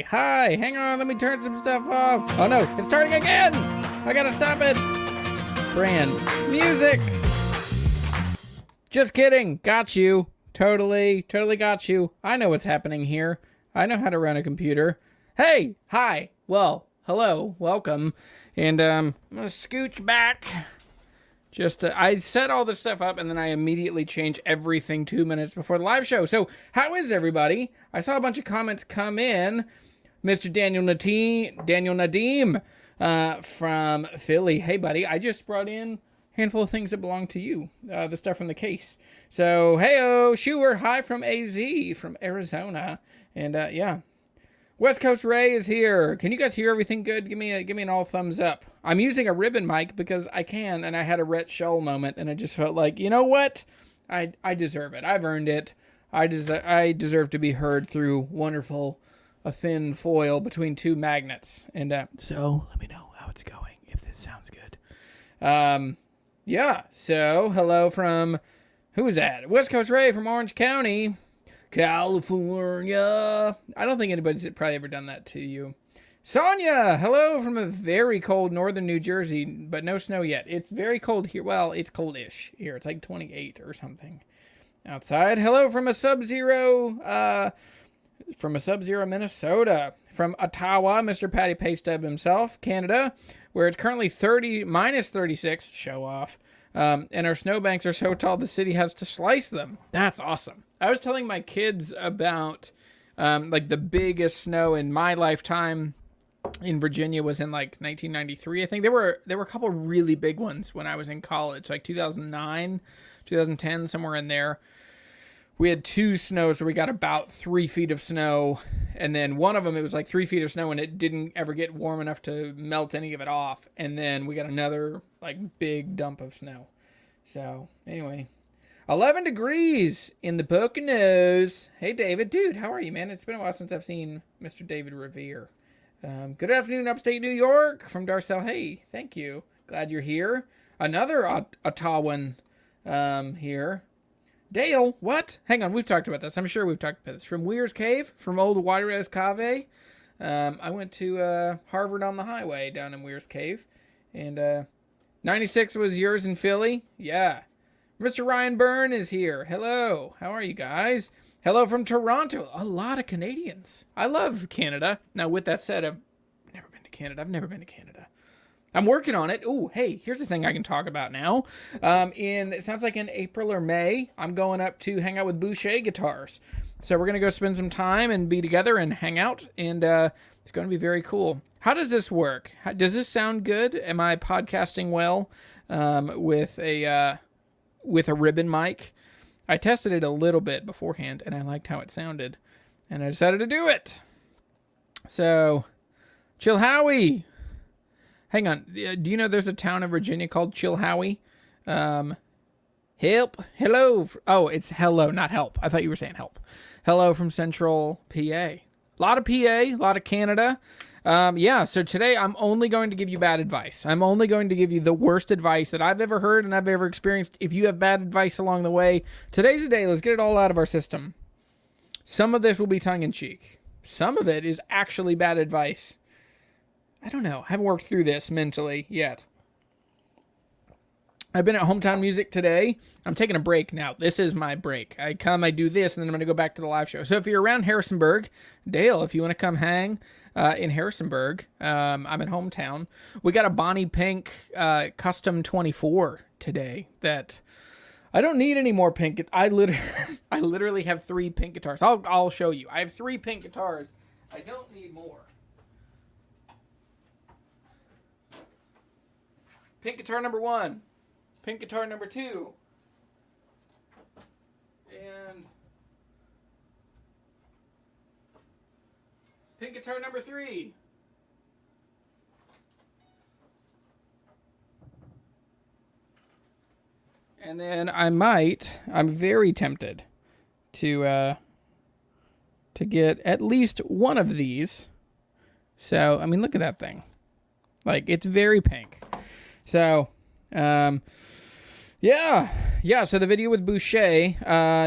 Hi, hang on, let me turn some stuff off. Oh no, it's starting again! I gotta stop it! Brand music! Just kidding, got you. Totally got you. I know what's happening here. I know how to run a computer. Hey, hi, well, hello, welcome. And I'm gonna scooch back. I set all this stuff up and then I immediately change everything 2 minutes before the live show. So, how is everybody? I saw a bunch of comments come in. Mr. Daniel Nadeem from Philly. Hey, buddy, I just brought in a handful of things that belong to you. The stuff from the case. So, hey-oh, Schuer, hi from AZ, from Arizona. And, yeah. West Coast Ray is here. Can you guys hear everything good? Give me an all thumbs up. I'm using a ribbon mic because I can, and I had a Rhett Shull moment, and I just felt like, you know what? I deserve it. I've earned it. I deserve to be heard through a thin foil between two magnets. And so let me know how it's going, if this sounds good. Yeah. So hello from, who is that? West Coast Ray from Orange County, California. I don't think anybody's probably ever done that to you. Sonia, hello from a very cold northern New Jersey, but no snow yet. It's very cold here. Well, it's cold-ish here. It's like 28 or something outside. Hello from a sub-zero Minnesota. From Ottawa, Mr. Patty Paystub himself, Canada, where it's currently minus 36, show off. And our snowbanks are so tall the city has to slice them. That's awesome. I was telling my kids about like the biggest snow in my lifetime in Virginia was in like 1993. I think there were a couple really big ones when I was in college, like 2009, 2010, somewhere in there. We had two snows where we got about 3 feet of snow, and then one of them, it was like 3 feet of snow and it didn't ever get warm enough to melt any of it off. And then we got another like big dump of snow. So anyway, 11 degrees in the Poconos. Hey, David. Dude, how are you, man? It's been a while since I've seen Mr. David Revere. Good afternoon, upstate New York from Darcel. Hey, thank you. Glad you're here. Another Ottawan here. Dale, what? Hang on, we've talked about this. I'm sure we've talked about this. From Weir's Cave, from old Juarez Cave. I went to Harvard on the Highway down in Weir's Cave. And 96 was yours in Philly? Yeah. Mr. Ryan Byrne is here. Hello. How are you guys? Hello from Toronto. A lot of Canadians. I love Canada. Now, with that said, I've never been to Canada. I'm working on it. Ooh, hey, here's the thing I can talk about now. It sounds like in April or May, I'm going up to hang out with Boucher guitars. So we're going to go spend some time and be together and hang out. And it's going to be very cool. How does this work? Does this sound good? Am I podcasting well with a ribbon mic? I tested it a little bit beforehand, and I liked how it sounded. And I decided to do it. So, Chilhowie. Hang on. Do you know there's a town in Virginia called Chilhowie? Help. Hello. Oh, it's hello, not help. I thought you were saying help. Hello from Central PA. A lot of PA, a lot of Canada. Yeah, so today I'm only going to give you bad advice. I'm only going to give you the worst advice that I've ever heard and I've ever experienced. If you have bad advice along the way, today's the day. Let's get it all out of our system. Some of this will be tongue-in-cheek. Some of it is actually bad advice. I don't know. I haven't worked through this mentally yet. I've been at Hometown Music today. I'm taking a break now. This is my break. I do this, and then I'm going to go back to the live show. So if you're around Harrisonburg, Dale, if you want to come hang in Harrisonburg, I'm at Hometown. We got a Bonnie Pink Custom 24 today that I don't need any more pink. I literally have 3 pink guitars. I'll show you. I have 3 pink guitars. I don't need more. Pink guitar number 1. Pink guitar number 2. And pink guitar number 3. And then I'm very tempted to get at least one of these. So, I mean, look at that thing. Like, it's very pink. So, Yeah, so the video with Boucher,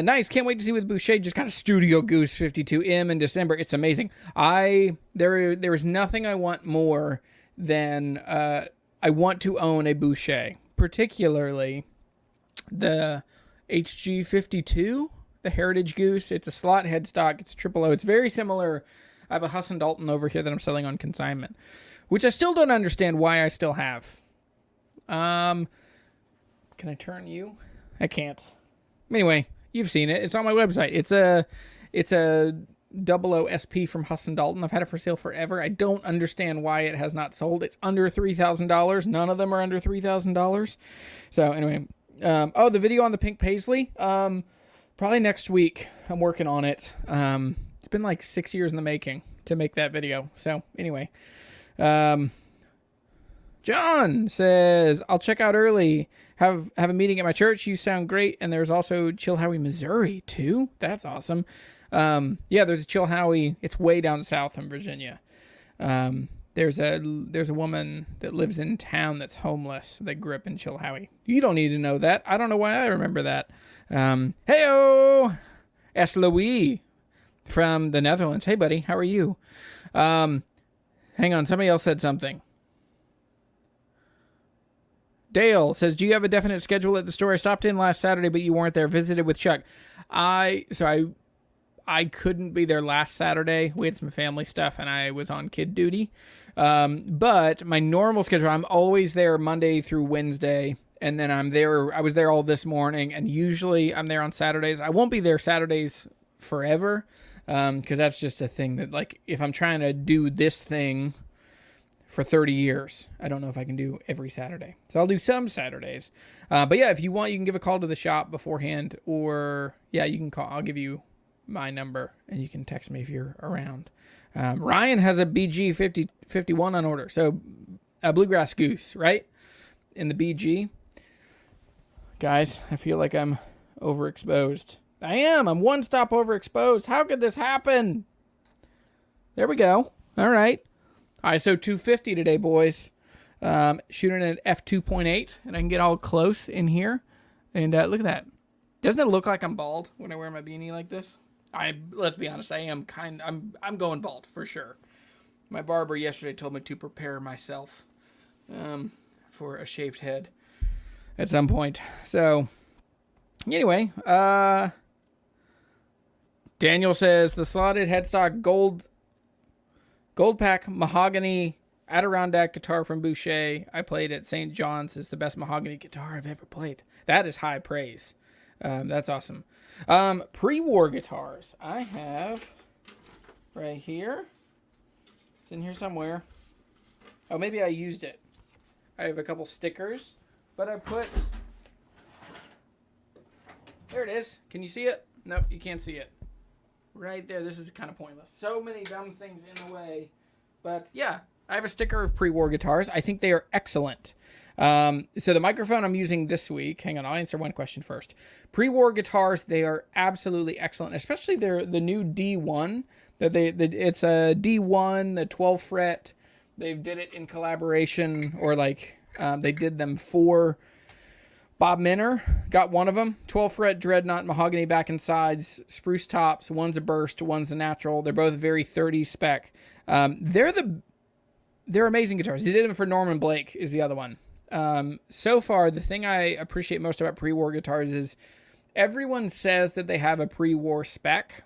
nice. Can't wait to see with Boucher. Just got a Studio Goose 52M in December. It's amazing. There is nothing I want more than I want to own a Boucher, particularly the HG52, the Heritage Goose. It's a slot headstock. It's triple O. It's very similar. I have a Huss & Dalton over here that I'm selling on consignment, which I still don't understand why I still have. Can I turn you? I can't. Anyway, you've seen it. It's on my website. It's a 00 SP from Huss & Dalton. I've had it for sale forever. I don't understand why it has not sold. It's under $3,000. None of them are under $3,000. So anyway, the video on the pink paisley, probably next week. I'm working on it. It's been like 6 years in the making to make that video. So anyway, John says, I'll check out early. Have a meeting at my church. You sound great. And there's also Chilhowie, Missouri, too. That's awesome. Yeah, there's a Chilhowie. It's way down south in Virginia. There's a woman that lives in town that's homeless that grew up in Chilhowie. You don't need to know that. I don't know why I remember that. Heyo! S. Louis from the Netherlands. Hey, buddy. How are you? Hang on. Somebody else said something. Dale says, do you have a definite schedule at the store? I stopped in last Saturday, but you weren't there. Visited with Chuck. I couldn't be there last Saturday. We had some family stuff, and I was on kid duty. But my normal schedule, I'm always there Monday through Wednesday, and then I was there all this morning, and usually I'm there on Saturdays. I won't be there Saturdays forever, because that's just a thing that, like, if I'm trying to do this thing for 30 years, I don't know if I can do every Saturday. So I'll do some Saturdays. But yeah, if you want, you can give a call to the shop beforehand, or yeah, you can call. I'll give you my number and you can text me if you're around. Ryan has a BG 51 on order. So a Bluegrass Goose, right? In the BG. Guys, I feel like I'm overexposed. I am. I'm one stop overexposed. How could this happen? There we go. All right. ISO 250 today, boys. Shooting at f2.8, and I can get all close in here. And look at that. Doesn't it look like I'm bald when I wear my beanie like this? Let's be honest, I'm going bald for sure. My barber yesterday told me to prepare myself for a shaved head at some point. So anyway, Daniel says the slotted headstock gold pack mahogany Adirondack guitar from Boucher I played at St. John's is the best mahogany guitar I've ever played. That is high praise. That's awesome. Pre-war guitars. I have right here. It's in here somewhere. Oh, maybe I used it. I have a couple stickers, but I put... There it is. Can you see it? Nope, you can't see it. Right there. This is kind of pointless. So many dumb things in the way. But yeah, I have a sticker of pre-war guitars. I think they are excellent. So the microphone I'm using this week, hang on, I'll answer one question first. Pre-war guitars, they are absolutely excellent, especially the new D1. It's a D1, the 12 fret. They did it in collaboration, or like they did them for Bob Minner. Got one of them, 12 fret dreadnought mahogany back and sides, spruce tops. One's a burst, one's a natural. They're both very 30 spec. They're amazing guitars. They did them for Norman Blake is the other one. So far, the thing I appreciate most about pre-war guitars is everyone says that they have a pre-war spec,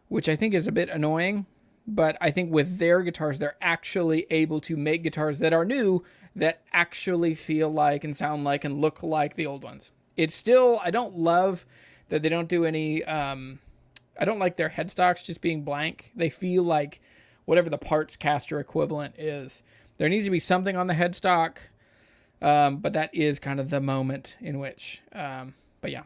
which I think is a bit annoying, but I think with their guitars, they're actually able to make guitars that are new that actually feel like and sound like and look like the old ones. It's still, I don't love that they don't do any, I don't like their headstocks just being blank. They feel like whatever the parts caster equivalent is. There needs to be something on the headstock, but that is kind of the moment in which, but yeah.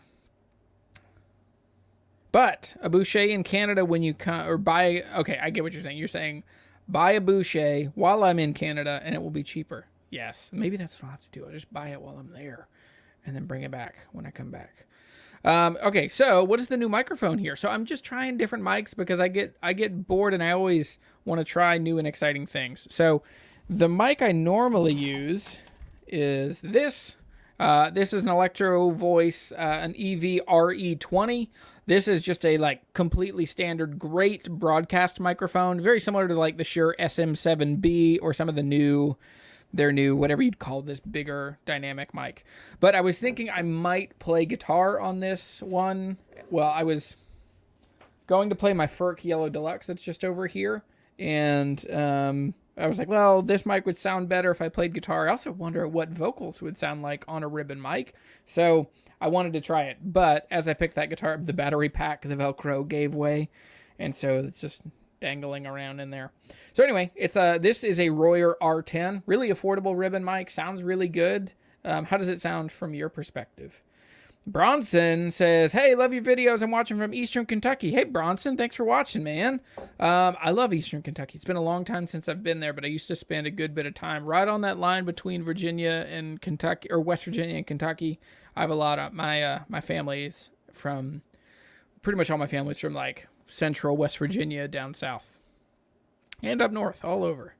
But a Boucher in Canada when you come, or buy, okay, I get what you're saying. You're saying buy a Boucher while I'm in Canada and it will be cheaper. Yes, maybe that's what I'll have to do. I'll just buy it while I'm there and then bring it back when I come back. Okay, so what is the new microphone here? So I'm just trying different mics because I get bored and I always want to try new and exciting things. So the mic I normally use is this, This is an Electro Voice, an EV-RE20. This is just a like completely standard, great broadcast microphone, very similar to like the Shure SM7B or some of their new, whatever you'd call this bigger dynamic mic. But I was thinking I might play guitar on this one. Well, I was going to play my Ferk Yellow Deluxe that's just over here, and I was like, well, this mic would sound better if I played guitar. I also wonder what vocals would sound like on a ribbon mic. So I wanted to try it. But as I picked that guitar up, the battery pack, the Velcro gave way. And so it's just dangling around in there. So anyway, this is a Royer R10. Really affordable ribbon mic. Sounds really good. How does it sound from your perspective? Bronson says, hey, love your videos. I'm watching from Eastern Kentucky. Hey, Bronson, thanks for watching, man. I love Eastern Kentucky. It's been a long time since I've been there, but I used to spend a good bit of time right on that line between Virginia and Kentucky, or West Virginia and Kentucky. I have a lot of my family's from, pretty much all my family's from like central West Virginia down south and up north, all over.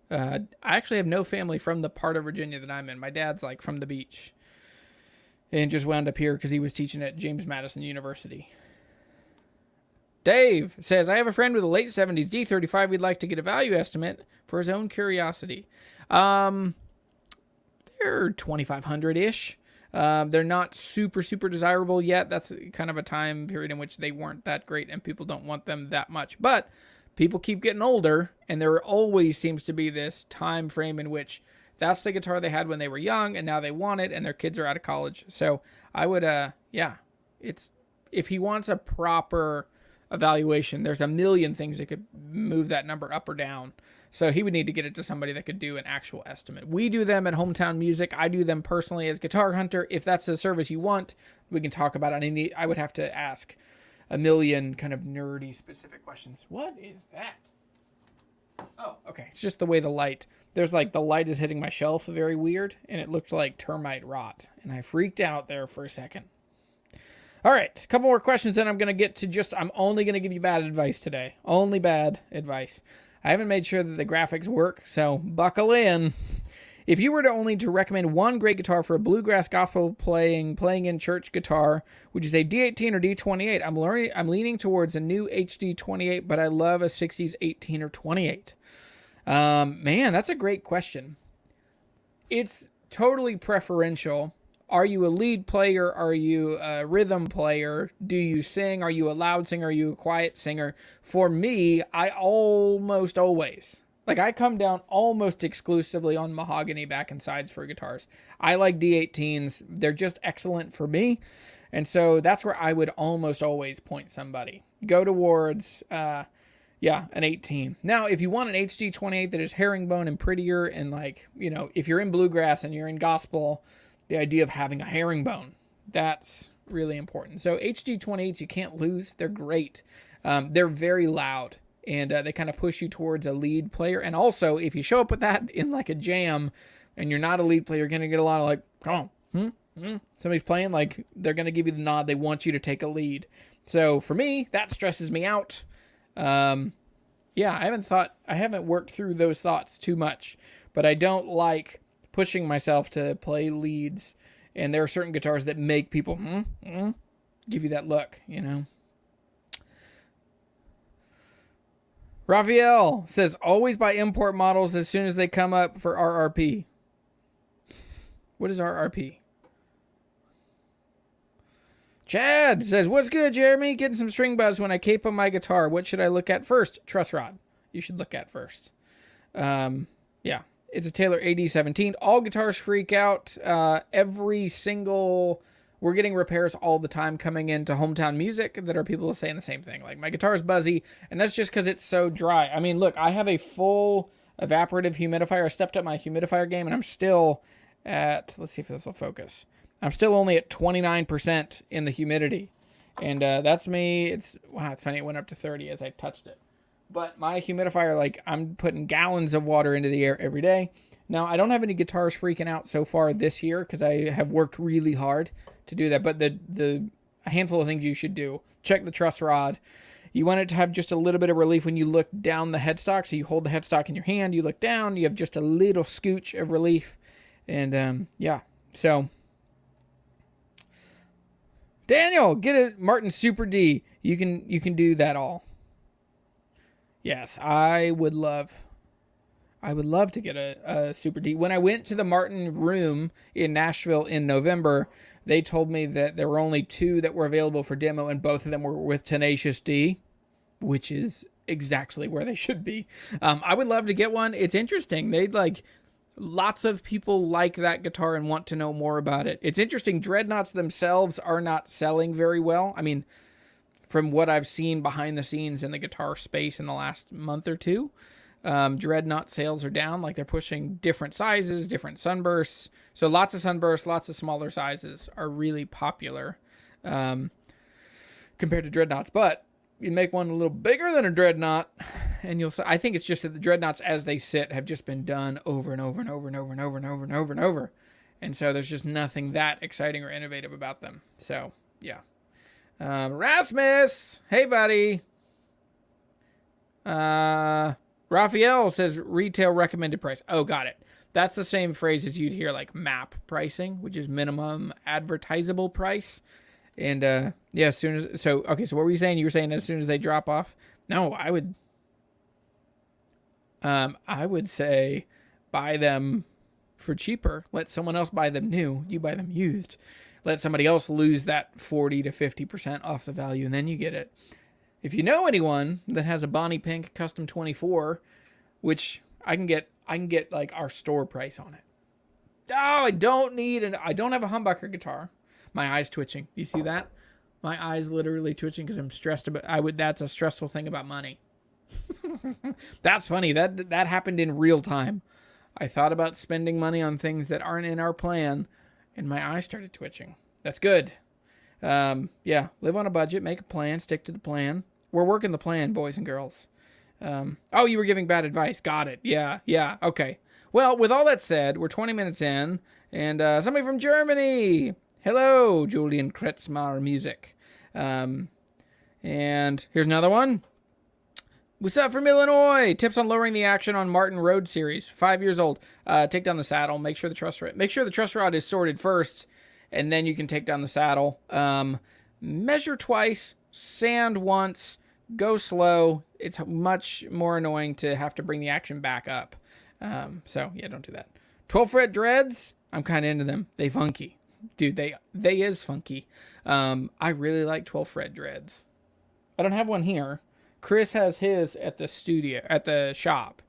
I actually have no family from the part of Virginia that I'm in. My dad's like from the beach. And just wound up here because he was teaching at James Madison University. Dave says, I have a friend with a late 70s D35. We'd like to get a value estimate for his own curiosity. They're 2,500-ish. They're not super, super desirable yet. That's kind of a time period in which they weren't that great and people don't want them that much. But people keep getting older, and there always seems to be this time frame in which that's the guitar they had when they were young, and now they want it, and their kids are out of college. So I would, if he wants a proper evaluation, there's a million things that could move that number up or down. So he would need to get it to somebody that could do an actual estimate. We do them at Hometown Music. I do them personally as Guitar Hunter. If that's the service you want, we can talk about it. I would have to ask a million kind of nerdy specific questions. What is that? Oh, okay. It's just the way the light... There's like the light is hitting my shelf very weird, and it looked like termite rot. And I freaked out there for a second. All right, a couple more questions, then I'm going to get to I'm only going to give you bad advice today. Only bad advice. I haven't made sure that the graphics work, so buckle in. If you were to only to recommend one great guitar for a bluegrass gospel playing in church guitar, would you say D18 or D28? I'm leaning towards a new HD28, but I love a 60s 18 or 28. Man, that's a great question. It's totally preferential. Are you a lead player? Are you a rhythm player? Do you sing? Are you a loud singer? Are you a quiet singer? For me, I almost always, I come down almost exclusively on mahogany back and sides for guitars. I like D18s. They're just excellent for me. And so that's where I would almost always point somebody. Go towards, an 18. Now, if you want an HD28 that is herringbone and prettier, and if you're in bluegrass and you're in gospel, the idea of having a herringbone, that's really important. So HD28s you can't lose. They're great. They're very loud, and they kind of push you towards a lead player. And also, if you show up with that in like a jam and you're not a lead player, you're going to get a lot of come on, somebody's playing, they're going to give you the nod. They want you to take a lead. So for me, that stresses me out. I haven't worked through those thoughts too much, but I don't like pushing myself to play leads. And there are certain guitars that make people give you that look, Raphael says, always buy import models as soon as they come up for RRP. What is RRP? Chad says, what's good, Jeremy? Getting some string buzz when I capo my guitar. What should I look at first? Truss rod. You should look at first. It's a Taylor AD17. All guitars freak out. We're getting repairs all the time coming into Hometown Music that are people saying the same thing. My guitar is buzzy, and that's just because it's so dry. I mean, look, I have a full evaporative humidifier. I stepped up my humidifier game, and I'm still at, let's see if this will focus. I'm still only at 29% in the humidity. And that's me. It's funny. It went up to 30 as I touched it. But my humidifier, I'm putting gallons of water into the air every day. Now, I don't have any guitars freaking out so far this year because I have worked really hard to do that. But a handful of things you should do. Check the truss rod. You want it to have just a little bit of relief when you look down the headstock. So you hold the headstock in your hand. You look down. You have just a little scooch of relief. And, So Daniel, get a Martin Super D. You can do that all. Yes, I would love to get a Super D. When I went to the Martin room in Nashville in November, they told me that there were only 2 that were available for demo, and both of them were with Tenacious D, which is exactly where they should be. I would love to get one. It's interesting. Lots of people like that guitar and want to know more about it. It's interesting. Dreadnoughts themselves are not selling very well. I mean, from what I've seen behind the scenes in the guitar space in the last month or two, Dreadnought sales are down. Like, they're pushing different sizes, different sunbursts. So lots of sunbursts, lots of smaller sizes are really popular compared to Dreadnoughts. But you make one a little bigger than a Dreadnought, and I think it's just that the Dreadnoughts as they sit have just been done over and over and over and over and over and over and over and over. And so there's just nothing that exciting or innovative about them. So, yeah. Rasmus! Hey, buddy! Raphael says retail recommended price. Oh, got it. That's the same phrase as you'd hear like MAP pricing, which is minimum advertisable price. And yeah, as soon as so what were you saying? You were saying as soon as they drop off? No, I would say buy them for cheaper. Let someone else buy them new. You buy them used. Let somebody else lose that 40 to 50% off the value, and then you get it. If you know anyone that has a Bonnie Pink Custom 24, which I can get like our store price on it. Oh, I don't have a humbucker guitar. My eye's twitching. You see that? My eye's literally twitching because I'm stressed about. That's a stressful thing about money. That's funny. That happened in real time. I thought about spending money on things that aren't in our plan, and my eye started twitching. That's good. Yeah, live on a budget, make a plan, stick to the plan. We're working the plan, boys and girls. Oh, you were giving bad advice. Got it. Yeah. Okay. Well, with all that said, we're 20 minutes in, and somebody from Germany. Hello, Julian Kretzmar Music. And here's another one. What's up from Illinois? Tips on lowering the action on Martin Road Series. 5 years old. Take down the saddle. Make sure the truss rod is sorted first, and then you can take down the saddle. Measure twice, sand once, go slow. It's much more annoying to have to bring the action back up. So yeah, don't do that. 12 fret dreads. I'm kind of into them. They funky. Dude, they is funky. I really like 12 fret dreads. I don't have one here. Chris has his at the shop.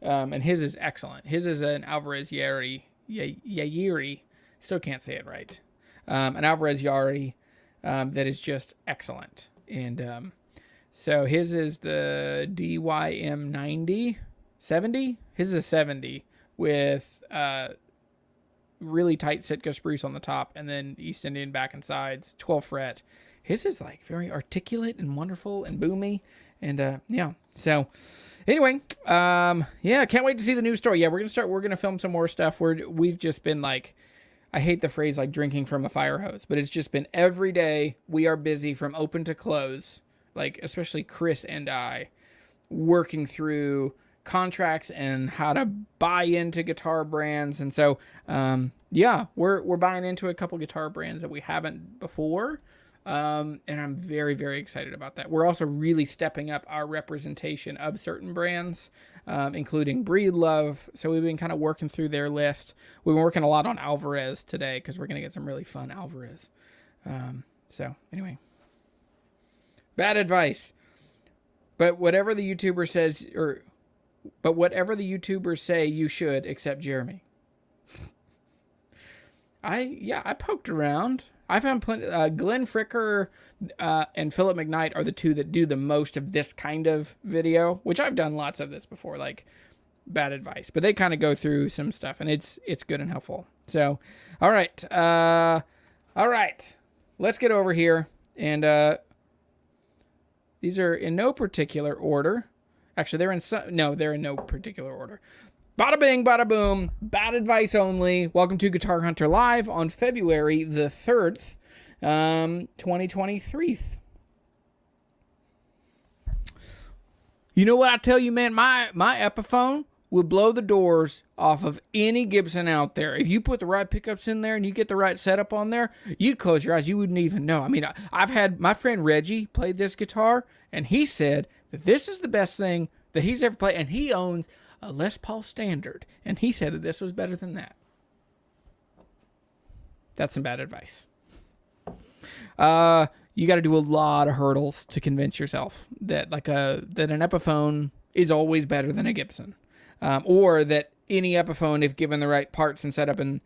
And his is excellent. His is an Alvarez Yairi. Still can't say it right. An Alvarez Yairi that is just excellent. And so his is the DYM 70. His is a 70 with really tight Sitka spruce on the top and then East Indian back and sides, 12 fret. His is like very articulate and wonderful and boomy. And yeah, so anyway, yeah, can't wait to see the new store. Yeah, we're gonna film some more stuff. We've just been like, I hate the phrase like drinking from a fire hose, but it's just been every day we are busy from open to close, like especially Chris and I, working through contracts and how to buy into guitar brands. And so yeah, we're buying into a couple guitar brands that we haven't before. And I'm very, very excited about that. We're also really stepping up our representation of certain brands, including Breedlove. So we've been kind of working through their list. We've been working a lot on Alvarez today because we're going to get some really fun Alvarez. So anyway, bad advice. But whatever the YouTuber says, but whatever the YouTubers say, you should, except Jeremy. I poked around. I found plenty. Glenn Fricker and Philip McKnight are the two that do the most of this kind of video, which I've done lots of this before, like bad advice. But they kind of go through some stuff, and it's good and helpful. So, all right. Let's get over here. And these are in no particular order. Actually, they're in no particular order. Bada bing, bada boom, bad advice only. Welcome to Guitar Hunter Live on February the 3rd, 2023. You know what I tell you, man? My Epiphone would blow the doors off of any Gibson out there. If you put the right pickups in there and you get the right setup on there, you'd close your eyes. You wouldn't even know. I mean, I've had my friend Reggie played this guitar, and he said that this is the best thing that he's ever played. And he owns a Les Paul Standard, and he said that this was better than that. That's some bad advice. You got to do a lot of hurdles to convince yourself that that an Epiphone is always better than a Gibson, or that any Epiphone, if given the right parts and setup and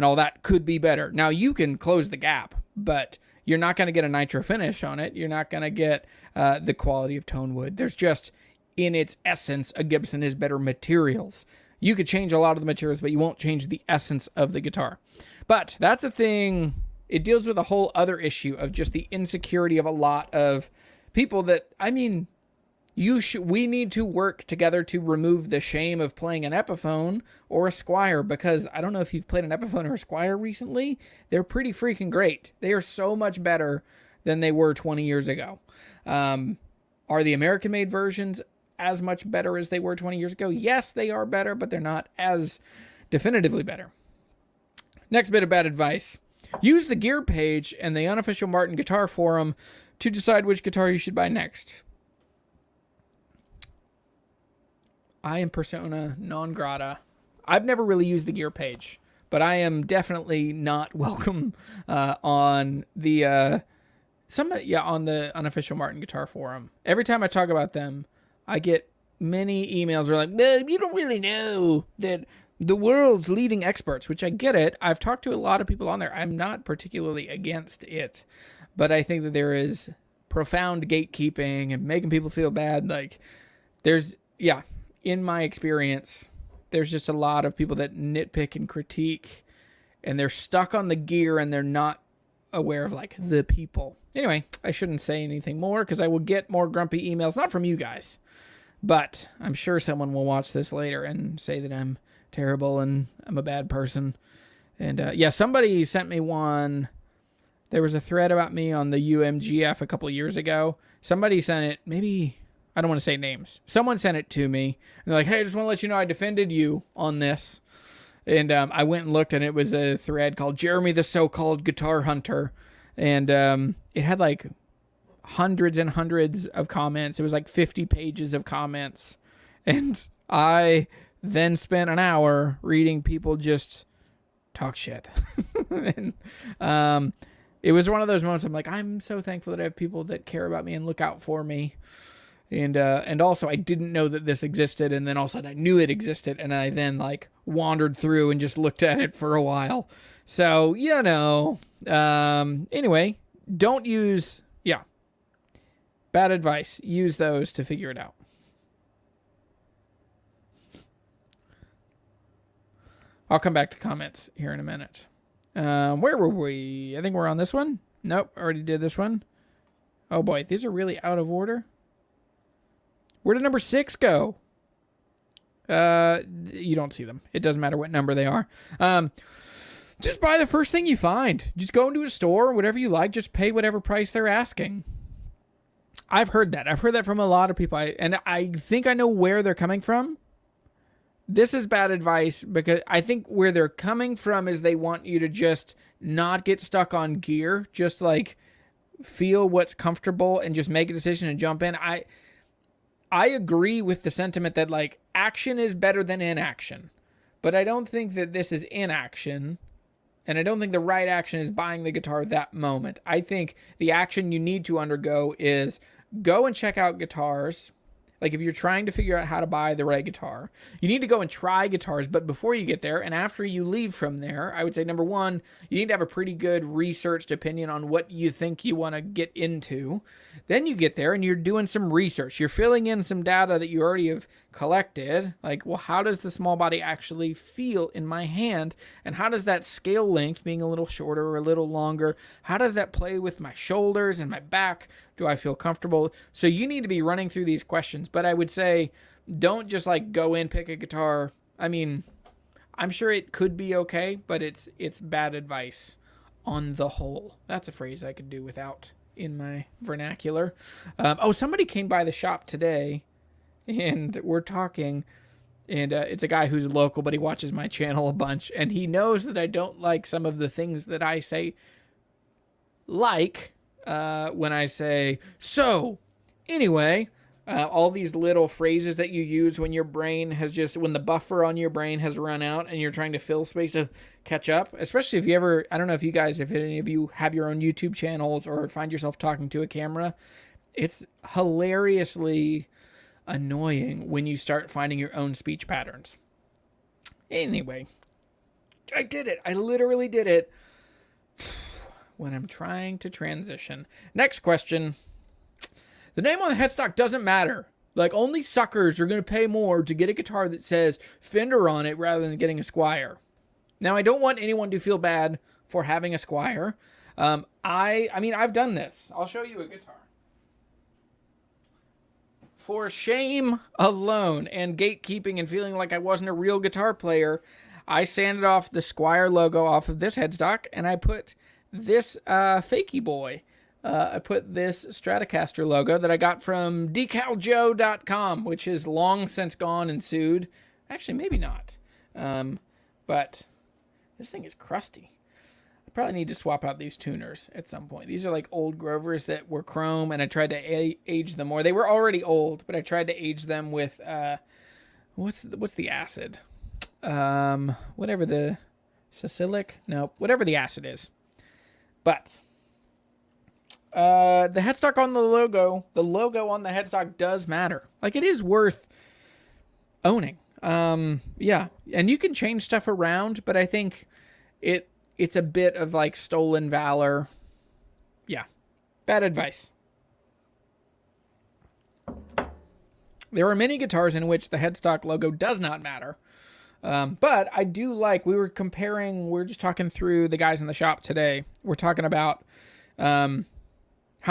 all that, could be better. Now you can close the gap, but you're not going to get a nitro finish on it. You're not going to get the quality of tone wood. There's just, in its essence, a Gibson is better materials. You could change a lot of the materials, but you won't change the essence of the guitar. But that's a thing. It deals with a whole other issue of just the insecurity of a lot of people that, I mean, we need to work together to remove the shame of playing an Epiphone or a Squier, because I don't know if you've played an Epiphone or a Squier recently. They're pretty freaking great. They are so much better than they were 20 years ago. Are the American-made versions as much better as they were 20 years ago? Yes, they are better, but they're not as definitively better. Next bit of bad advice. Use the gear page and the unofficial Martin Guitar Forum to decide which guitar you should buy next. I am persona non grata. I've never really used the gear page, but I am definitely not welcome on the on the unofficial Martin Guitar Forum. Every time I talk about them, I get many emails where like, you don't really know that the world's leading experts, which I get it. I've talked to a lot of people on there. I'm not particularly against it, but I think that there is profound gatekeeping and making people feel bad. Like in my experience, there's just a lot of people that nitpick and critique, and they're stuck on the gear and they're not aware of like the people. Anyway, I shouldn't say anything more because I will get more grumpy emails, not from you guys, but I'm sure someone will watch this later and say that I'm terrible and I'm a bad person. And somebody sent me one. There was a thread about me on the UMGF a couple of years ago. Somebody sent it, maybe, I don't want to say names. Someone sent it to me. And they're like, hey, I just want to let you know I defended you on this. And I went and looked, and it was a thread called Jeremy the So-Called Guitar Hunter. And it had like hundreds and hundreds of comments. It was like 50 pages of comments. And I then spent an hour reading people just talk shit. And it was one of those moments I'm like, I'm so thankful that I have people that care about me and look out for me. And also I didn't know that this existed, and then all of a sudden I knew it existed, and I then like wandered through and just looked at it for a while. So, anyway, don't use, bad advice. Use those to figure it out. I'll come back to comments here in a minute. Where were we? I think we're on this one. Nope, already did this one. Oh boy, these are really out of order. Where did number 6 go? You don't see them. It doesn't matter what number they are. Just buy the first thing you find. Just go into a store, whatever you like. Just pay whatever price they're asking. I've heard that. I've heard that from a lot of people. And I think I know where they're coming from. This is bad advice because I think where they're coming from is they want you to just not get stuck on gear. Just like feel what's comfortable and just make a decision and jump in. I agree with the sentiment that like action is better than inaction, but I don't think that this is inaction, and I don't think the right action is buying the guitar that moment. I think the action you need to undergo is go and check out guitars. Like if you're trying to figure out how to buy the right guitar, you need to go and try guitars. But before you get there and after you leave from there, I would say number one, you need to have a pretty good researched opinion on what you think you want to get into. Then you get there and you're doing some research. You're filling in some data that you already have collected. Like, well, how does the small body actually feel in my hand? And how does that scale length, being a little shorter or a little longer, how does that play with my shoulders and my back? Do I feel comfortable? So you need to be running through these questions. But I would say don't just like go in, pick a guitar. I mean, I'm sure it could be okay, but it's bad advice on the whole. That's a phrase I could do without in my vernacular. Somebody came by the shop today and we're talking, And it's a guy who's local, but he watches my channel a bunch. And he knows that I don't like some of the things that I say, like when I say, so, anyway, all these little phrases that you use when your brain has just, when the buffer on your brain has run out and you're trying to fill space to catch up. Especially if you ever, I don't know if you guys, if any of you have your own YouTube channels or find yourself talking to a camera. It's hilariously annoying when you start finding your own speech patterns. Anyway, I did it. I literally did it when I'm trying to transition. Next question. The name on the headstock doesn't matter. Like, only suckers are going to pay more to get a guitar that says Fender on it rather than getting a Squier. Now, I don't want anyone to feel bad for having a Squier. I mean, I've done this. I'll show you a guitar. For shame alone and gatekeeping and feeling like I wasn't a real guitar player, I sanded off the Squier logo off of this headstock, and I put this fakey boy. I put this Stratocaster logo that I got from decaljoe.com, which is long since gone and sued. Actually, maybe not. But this thing is crusty. Probably need to swap out these tuners at some point. These are like old Grovers that were chrome, and I tried to age them more. They were already old, but I tried to age them with what's the acid? Whatever the salicylic? No, whatever the acid is. But the headstock on the logo on the headstock does matter. Like, it is worth owning. Yeah, and you can change stuff around, but I think it's a bit of like stolen valor. Yeah. Bad advice. There are many guitars in which the headstock logo does not matter. But I do like, we're just talking through the guys in the shop today. We're talking about how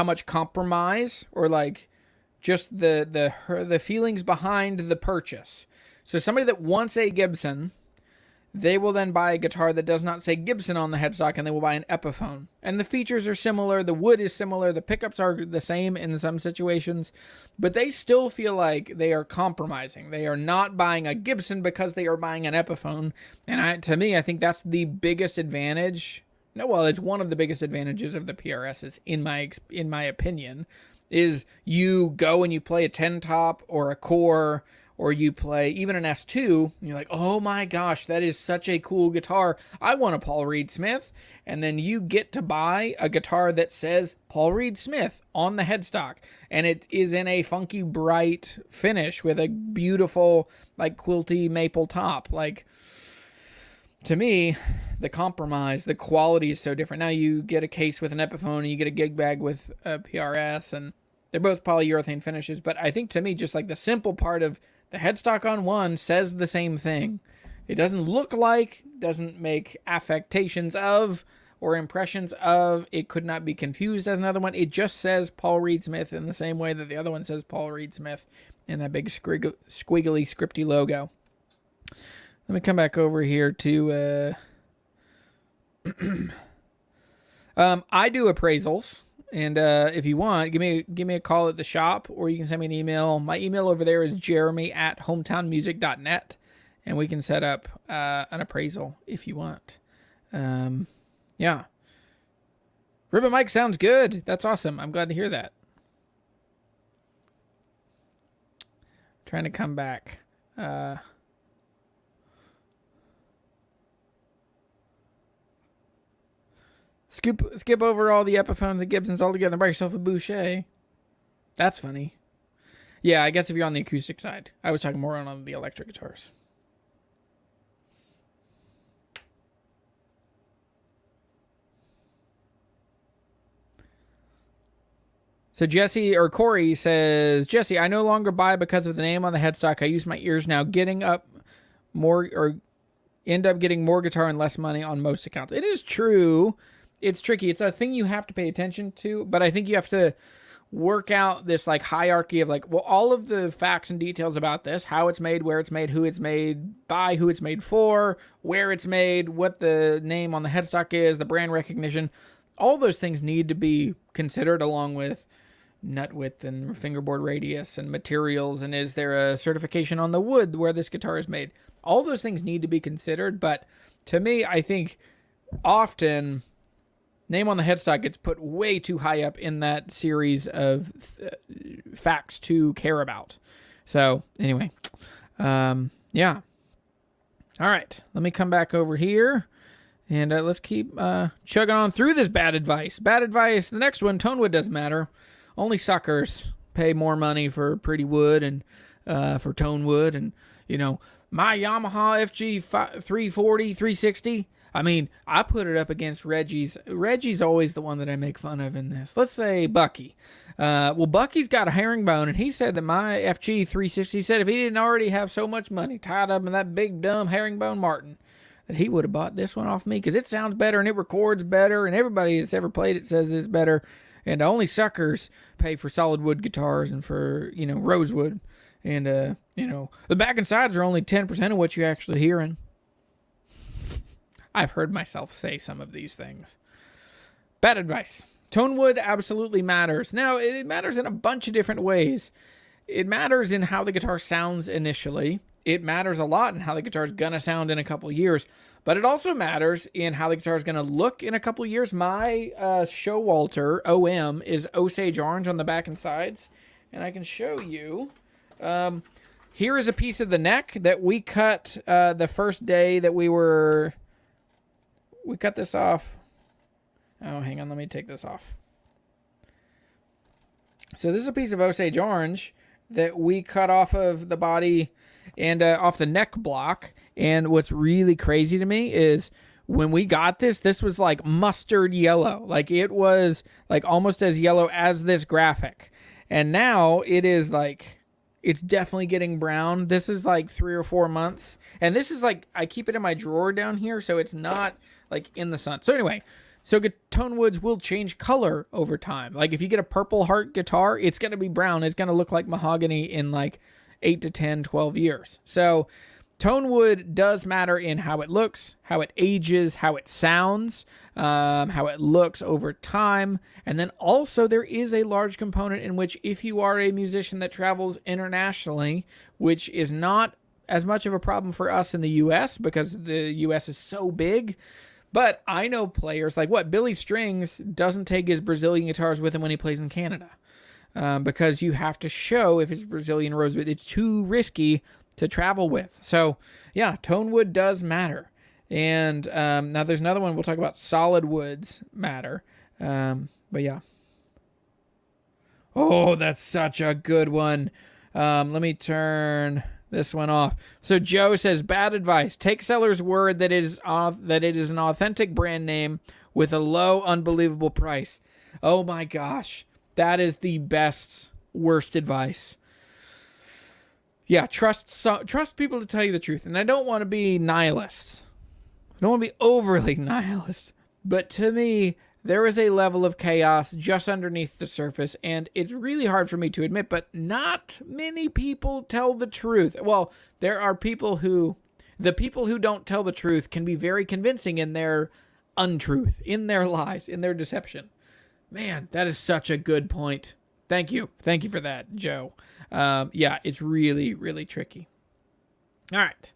much compromise or like just the feelings behind the purchase. So somebody that wants a Gibson, they will then buy a guitar that does not say Gibson on the headstock, and they will buy an Epiphone. And the features are similar, the wood is similar, the pickups are the same in some situations, but they still feel like they are compromising. They are not buying a Gibson because they are buying an Epiphone. And to me, I think that's the biggest advantage. No, well, it's one of the biggest advantages of the PRSs, in my opinion, is you go and you play a 10-top or a core, or you play even an S2, and you're like, oh my gosh, that is such a cool guitar. I want a Paul Reed Smith. And then you get to buy a guitar that says Paul Reed Smith on the headstock. And it is in a funky, bright finish with a beautiful, like, quilty maple top. Like, to me, the compromise, the quality is so different. Now you get a case with an Epiphone, and you get a gig bag with a PRS, and they're both polyurethane finishes. But I think, to me, just like the simple part of the headstock on one says the same thing. It doesn't look like, doesn't make affectations of, or impressions of. It could not be confused as another one. It just says Paul Reed Smith in the same way that the other one says Paul Reed Smith in that big squiggly, scripty logo. Let me come back over here to... I do appraisals. And if you want, give me a call at the shop, or you can send me an email. My email over there is jeremy@hometownmusic.net, and we can set up an appraisal if you want. Yeah. Ribbon mic sounds good. That's awesome. I'm glad to hear that. Trying to come back. Skip over all the Epiphones and Gibsons altogether and buy yourself a Boucher. That's funny. Yeah, I guess if you're on the acoustic side. I was talking more on the electric guitars. So Corey says, Jesse, I no longer buy because of the name on the headstock. I use my ears now, end up getting more guitar and less money on most accounts. It is true. It's tricky. It's a thing you have to pay attention to, but I think you have to work out this like hierarchy of like, well, all of the facts and details about this, how it's made, where it's made, who it's made by, who it's made for, where it's made, what the name on the headstock is, the brand recognition. All those things need to be considered along with nut width and fingerboard radius and materials, and is there a certification on the wood where this guitar is made? All those things need to be considered, but to me, I think often name on the headstock gets put way too high up in that series of facts to care about. So anyway, yeah. All right, let me come back over here. And let's keep chugging on through this bad advice. Bad advice, the next one, tone wood doesn't matter. Only suckers pay more money for pretty wood and for tone wood. And, you know, my Yamaha FG 340, 360, I mean, I put it up against Reggie's. Reggie's always the one that I make fun of in this. Let's say Bucky. Well, Bucky's got a herringbone, and he said that my FG 360, said if he didn't already have so much money tied up in that big, dumb herringbone Martin, that he would have bought this one off me because it sounds better and it records better, and everybody that's ever played it says it's better. And only suckers pay for solid wood guitars and for, you know, rosewood. And, you know, the back and sides are only 10% of what you're actually hearing. I've heard myself say some of these things. Bad advice. Tone wood absolutely matters. Now, it matters in a bunch of different ways. It matters in how the guitar sounds initially. It matters a lot in how the guitar is going to sound in a couple years. But it also matters in how the guitar is going to look in a couple years. My Showalter OM is Osage orange on the back and sides. And I can show you. Here is a piece of the neck that we cut the first day that we cut this off. Oh, hang on. Let me take this off. So this is a piece of Osage orange that we cut off of the body and off the neck block. And what's really crazy to me is when we got this, this was like mustard yellow. Like it was like almost as yellow as this graphic. And now it is like, it's definitely getting brown. This is like 3 or 4 months. And this is like, I keep it in my drawer down here, so it's not like in the sun. So anyway, so tone woods will change color over time. Like if you get a Purple Heart guitar, it's going to be brown. It's going to look like mahogany in like 8 to 10, 12 years. So tone wood does matter in how it looks, how it ages, how it sounds, how it looks over time. And then also there is a large component in which if you are a musician that travels internationally, which is not as much of a problem for us in the U.S. because the U.S. is so big. But I know players like Billy Strings doesn't take his Brazilian guitars with him when he plays in Canada. Because you have to show if it's Brazilian rosewood, it's too risky to travel with. So yeah, tone wood does matter. And now there's another one we'll talk about. Solid woods matter. But yeah. Oh, that's such a good one. Let me turn this one off. So Joe says, bad advice. Take seller's word that it is an authentic brand name with a low, unbelievable price. Oh my gosh. That is the worst advice. Yeah, trust people to tell you the truth. And I don't want to be nihilist. I don't want to be overly nihilist. But to me, there is a level of chaos just underneath the surface, and it's really hard for me to admit, but not many people tell the truth. Well, there are the people who don't tell the truth can be very convincing in their untruth, in their lies, in their deception. Man, that is such a good point. Thank you. Thank you for that, Joe. Yeah, it's really, really tricky. All right.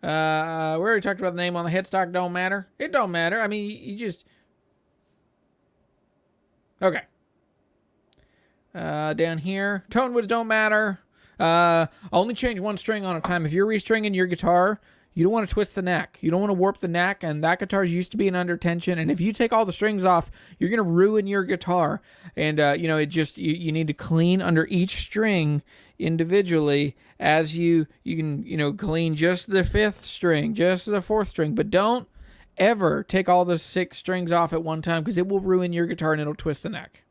We already talked about the name on the headstock. Don't matter. It don't matter. I mean, you just... Okay. Down here, tone woods don't matter. Only change one string on a time. If you're restringing your guitar, you don't want to twist the neck. You don't want to warp the neck, and that guitar's used to being under tension. And if you take all the strings off, you're going to ruin your guitar. And, it just, you need to clean under each string individually as you can, clean just the 5th string, just the 4th string. But don't ever take all the 6 strings off at one time because it will ruin your guitar and it'll twist the neck.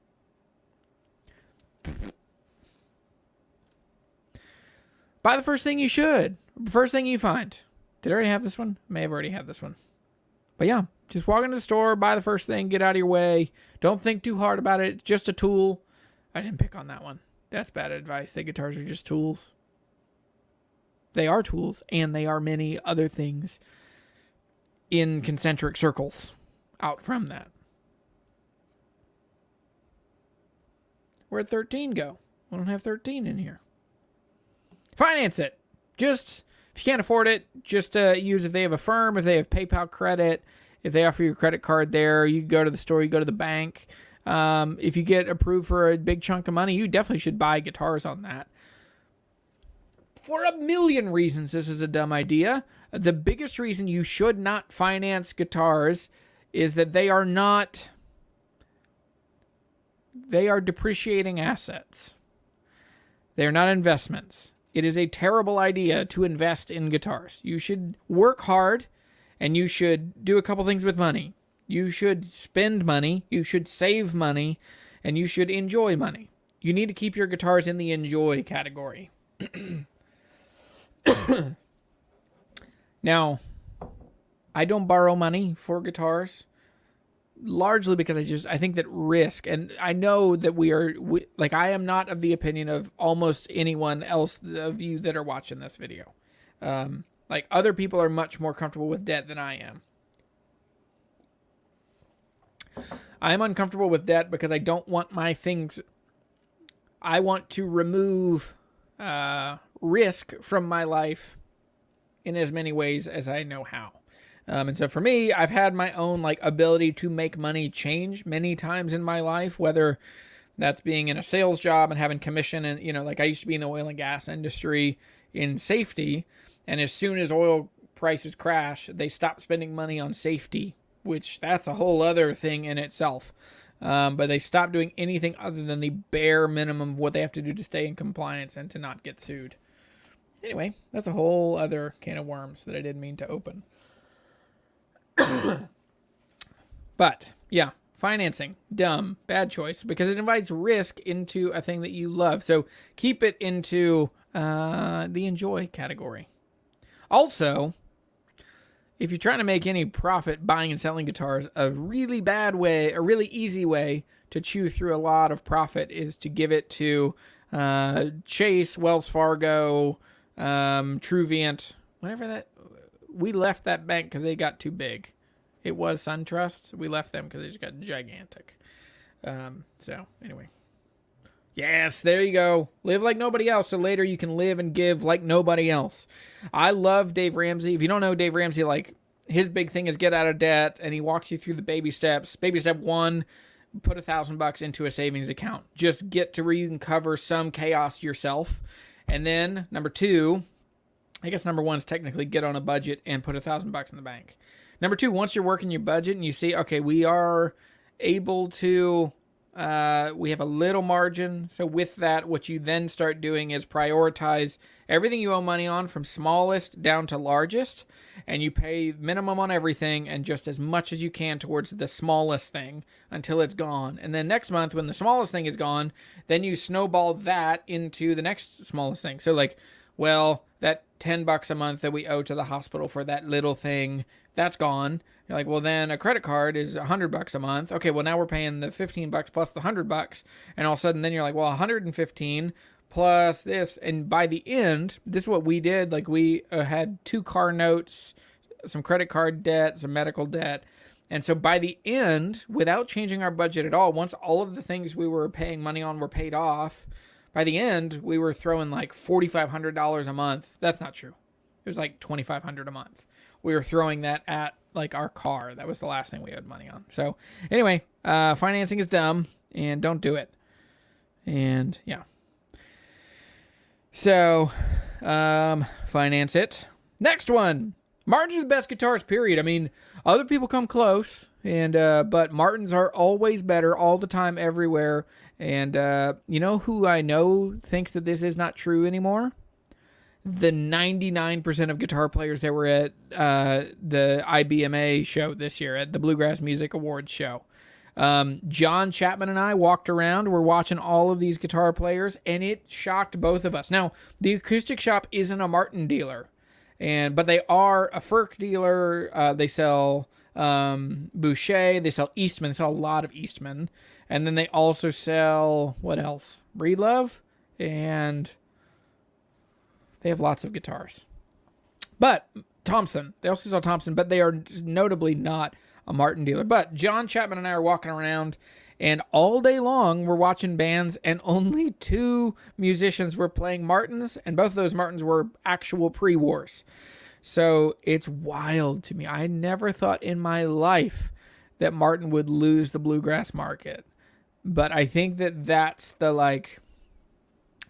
Buy the first thing you should. First thing you find. Did I already have this one? May have already had this one. But yeah, just walk into the store, buy the first thing, get out of your way. Don't think too hard about it. It's just a tool. I didn't pick on that one. That's bad advice. The guitars are just tools. They are tools, and they are many other things in concentric circles out from that. Where'd 13 go? I don't have 13 in here. Finance it. Just, if you can't afford it, just use if they have a firm, if they have PayPal credit, if they offer you a credit card there, you go to the store, you go to the bank. If you get approved for a big chunk of money, you definitely should buy guitars on that. For a million reasons, this is a dumb idea. The biggest reason you should not finance guitars is that they are depreciating assets. They are not investments. It is a terrible idea to invest in guitars. You should work hard, and you should do a couple things with money. You should spend money, you should save money, and you should enjoy money. You need to keep your guitars in the enjoy category. Now, I don't borrow money for guitars, largely because I think that risk, and I know that I am not of the opinion of almost anyone else of you that are watching this video. Other people are much more comfortable with debt than I am. I am uncomfortable with debt because I don't want my things. I want to remove risk from my life in as many ways as I know how. And so for me, I've had my own ability to make money change many times in my life, whether that's being in a sales job and having commission, and I used to be in the oil and gas industry in safety, and as soon as oil prices crash, they stop spending money on safety, which that's a whole other thing in itself. But they stop doing anything other than the bare minimum of what they have to do to stay in compliance and to not get sued. Anyway, that's a whole other can of worms that I didn't mean to open. But, yeah, financing, dumb, bad choice, because it invites risk into a thing that you love. So keep it into the enjoy category. Also, if you're trying to make any profit buying and selling guitars, a really easy way to chew through a lot of profit is to give it to Chase, Wells Fargo, Truvient, whatever that. We left that bank because they got too big. It was SunTrust. We left them because they just got gigantic. So, anyway. Yes, there you go. Live like nobody else, so later you can live and give like nobody else. I love Dave Ramsey. If you don't know Dave Ramsey, his big thing is get out of debt, and he walks you through the baby steps. Baby step 1, put $1,000 into a savings account. Just get to where you can cover some chaos yourself. And then, number 2, I guess number 1 is technically get on a budget and put $1,000 in the bank. Number 2, once you're working your budget and you see, okay, we are able to, we have a little margin. So with that, what you then start doing is prioritize everything you owe money on from smallest down to largest. And you pay minimum on everything and just as much as you can towards the smallest thing until it's gone. And then next month, when the smallest thing is gone, then you snowball that into the next smallest thing. So that $10 a month that we owe to the hospital for that little thing, that's gone. You're like, well, then a credit card is $100 a month. Okay, well, now we're paying the $15 plus the $100. And all of a sudden, then you're like, well, $115 plus this. And by the end, this is what we did. We had 2 car notes, some credit card debt, some medical debt. And so by the end, without changing our budget at all, once all of the things we were paying money on were paid off, by the end, we were throwing $4,500 a month. That's not true. It was $2,500 a month. We were throwing that at our car. That was the last thing we owed money on. So anyway, financing is dumb and don't do it. And yeah. So, finance it. Next one. Martins are the best guitars, period. I mean, other people come close, and but Martins are always better all the time, everywhere. And you know who I know thinks that this is not true anymore? The 99% of guitar players that were at the IBMA show this year, at the Bluegrass Music Awards show. John Chapman and I walked around. We're watching all of these guitar players, and it shocked both of us. Now, the Acoustic Shop isn't a Martin dealer, but they are a Ferk dealer. They sell Boucher. They sell Eastman. They sell a lot of Eastman. And then they also sell, what else? Breedlove, and they have lots of guitars. But Thompson. They also sell Thompson, but they are notably not a Martin dealer. But John Chapman and I are walking around, And all day long, we're watching bands, and only 2 musicians were playing Martins, and both of those Martins were actual pre-wars. So it's wild to me. I never thought in my life that Martin would lose the bluegrass market. But I think that that's the, like,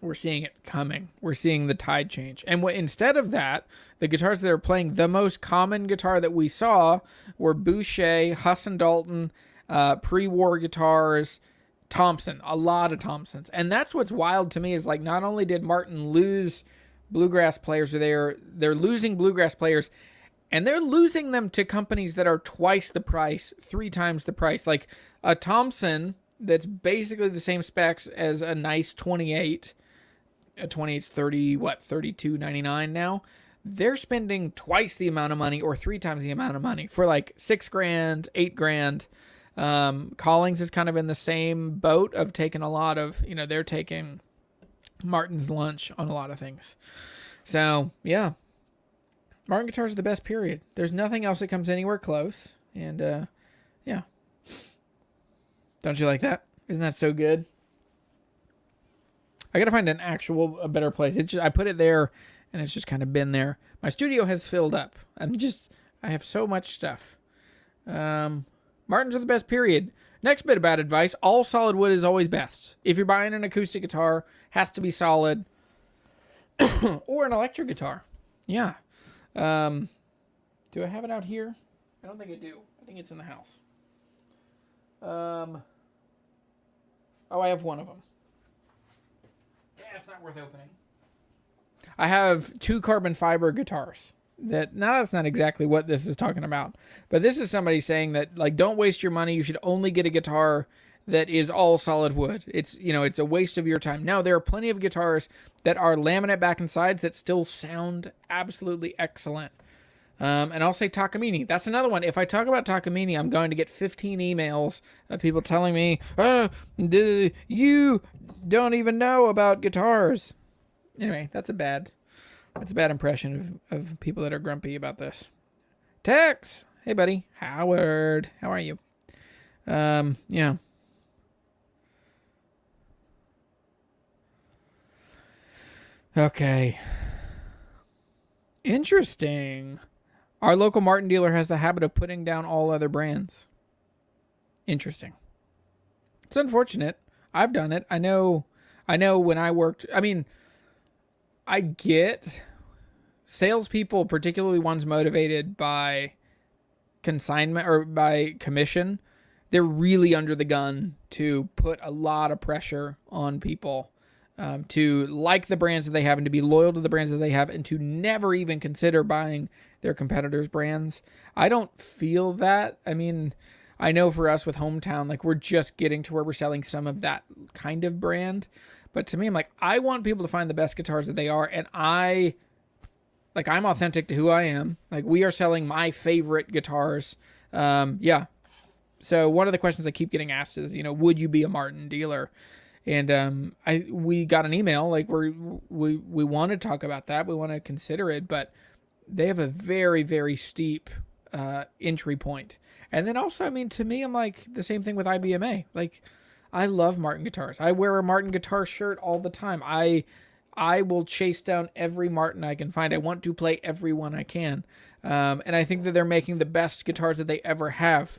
we're seeing it coming. We're seeing the tide change. And instead of that, the guitars that are playing, the most common guitar that we saw were Boucher, Huss and Dalton, pre-war guitars, Thompson, a lot of Thompsons. And that's what's wild to me is, like, not only did Martin lose bluegrass players, they're losing bluegrass players, and they're losing them to companies that are twice the price, 3 times the price. Like a Thompson that's basically the same specs as a nice 28. A 28's $32.99 now. They're spending twice the amount of money or 3 times the amount of money for like $6,000, $8,000. Collings is kind of in the same boat of taking a lot of, they're taking Martin's lunch on a lot of things. So, yeah. Martin guitars are the best, period. There's nothing else that comes anywhere close. And, yeah. Don't you like that? Isn't that so good? I got to find a better place. I put it there, and it's just kind of been there. My studio has filled up. I have so much stuff. Martins are the best, period. Next bit of bad advice, all solid wood is always best. If you're buying an acoustic guitar, has to be solid. Or an electric guitar. Yeah. Do I have it out here? I don't think I do. I think it's in the house. I have one of them. Yeah, it's not worth opening. I have 2 carbon fiber guitars. That's not exactly what this is talking about. But this is somebody saying that, like, don't waste your money. You should only get a guitar that is all solid wood. It's a waste of your time. Now, there are plenty of guitars that are laminate back and sides that still sound absolutely excellent. And I'll say Takamine. That's another one. If I talk about Takamine, I'm going to get 15 emails of people telling me, you don't even know about guitars. Anyway, that's a bad impression of people that are grumpy about this. Tex! Hey, buddy. Howard. How are you? Yeah. Okay. Interesting. Our local Martin dealer has the habit of putting down all other brands. Interesting. It's unfortunate. I've done it. I know when I worked, I get salespeople, particularly ones motivated by consignment or by commission, they're really under the gun to put a lot of pressure on people to like the brands that they have and to be loyal to the brands that they have and to never even consider buying their competitors' brands. I don't feel that. I know for us with Hometown, like, we're just getting to where we're selling some of that kind of brand. But to me, I'm like, I want people to find the best guitars that they are, and I'm authentic to who I am. Like, we are selling my favorite guitars. Yeah. So one of the questions I keep getting asked is, would you be a Martin dealer? And we got an email, like, we want to talk about that. We want to consider it, but they have a very, very steep entry point. And then also, to me, I'm like, the same thing with IBMA. Like, I love Martin guitars. I wear a Martin guitar shirt all the time. I will chase down every Martin I can find. I want to play every one I can. And I think that they're making the best guitars that they ever have.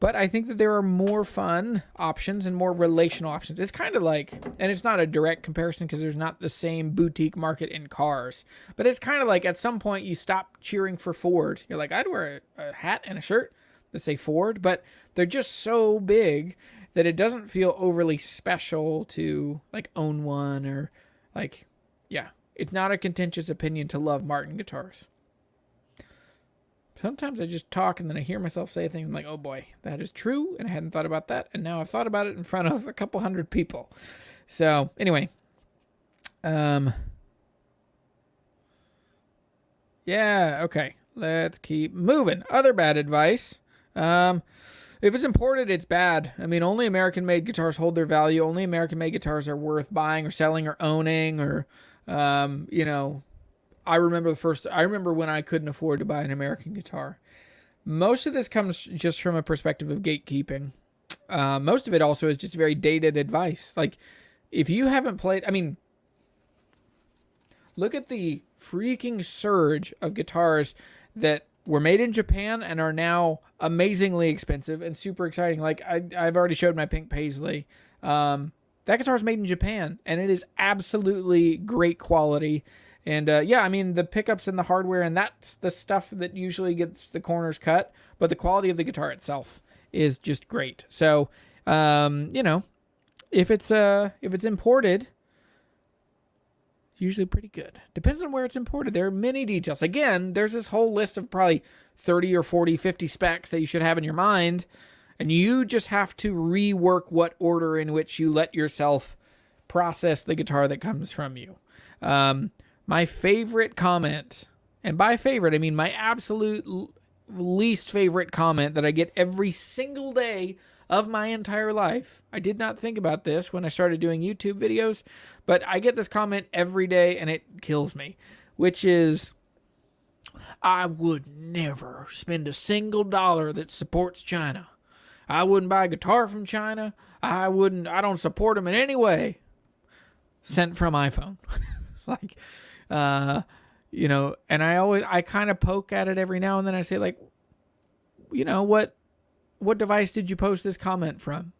But I think that there are more fun options and more relational options. It's kind of like, and it's not a direct comparison because there's not the same boutique market in cars, but it's kind of like at some point you stop cheering for Ford. You're like, I'd wear a hat and a shirt that say Ford, but they're just so big that it doesn't feel overly special to, like, own one or, like, yeah. It's not a contentious opinion to love Martin guitars. Sometimes I just talk and then I hear myself say things. I'm like, oh boy, that is true. And I hadn't thought about that. And now I've thought about it in front of a couple hundred people. So anyway, yeah, okay. Let's keep moving. Other bad advice. If it's imported, it's bad. Only American-made guitars hold their value. Only American-made guitars are worth buying or selling or owning or, I remember when I couldn't afford to buy an American guitar. Most of this comes just from a perspective of gatekeeping. most of it also is just very dated advice. Like, if you haven't played, I mean, look at the freaking surge of guitars that were made in Japan and are now amazingly expensive and super exciting. Like, I've already showed my pink paisley. That guitar is made in Japan, and it is absolutely great quality. And yeah, I mean, the pickups and the hardware, and that's the stuff that usually gets the corners cut, but the quality of the guitar itself is just great. So, you know, if it's imported, usually pretty good. Depends on where it's imported. There are many details. Again, there's this whole list of probably 30 or 40, 50 specs that you should have in your mind, and you just have to rework what order in which you let yourself process the guitar that comes from you. My favorite comment, and by favorite, I mean my absolute least favorite comment that I get every single day of my entire life. I did not think about this when I started doing YouTube videos, but I get this comment every day and it kills me, which is, I would never spend a single dollar that supports China. I wouldn't buy a guitar from China. I don't support them in any way. Sent from iPhone. Like, you know, and I kind of poke at it every now and then. I say, like, you know, what device did you post this comment from?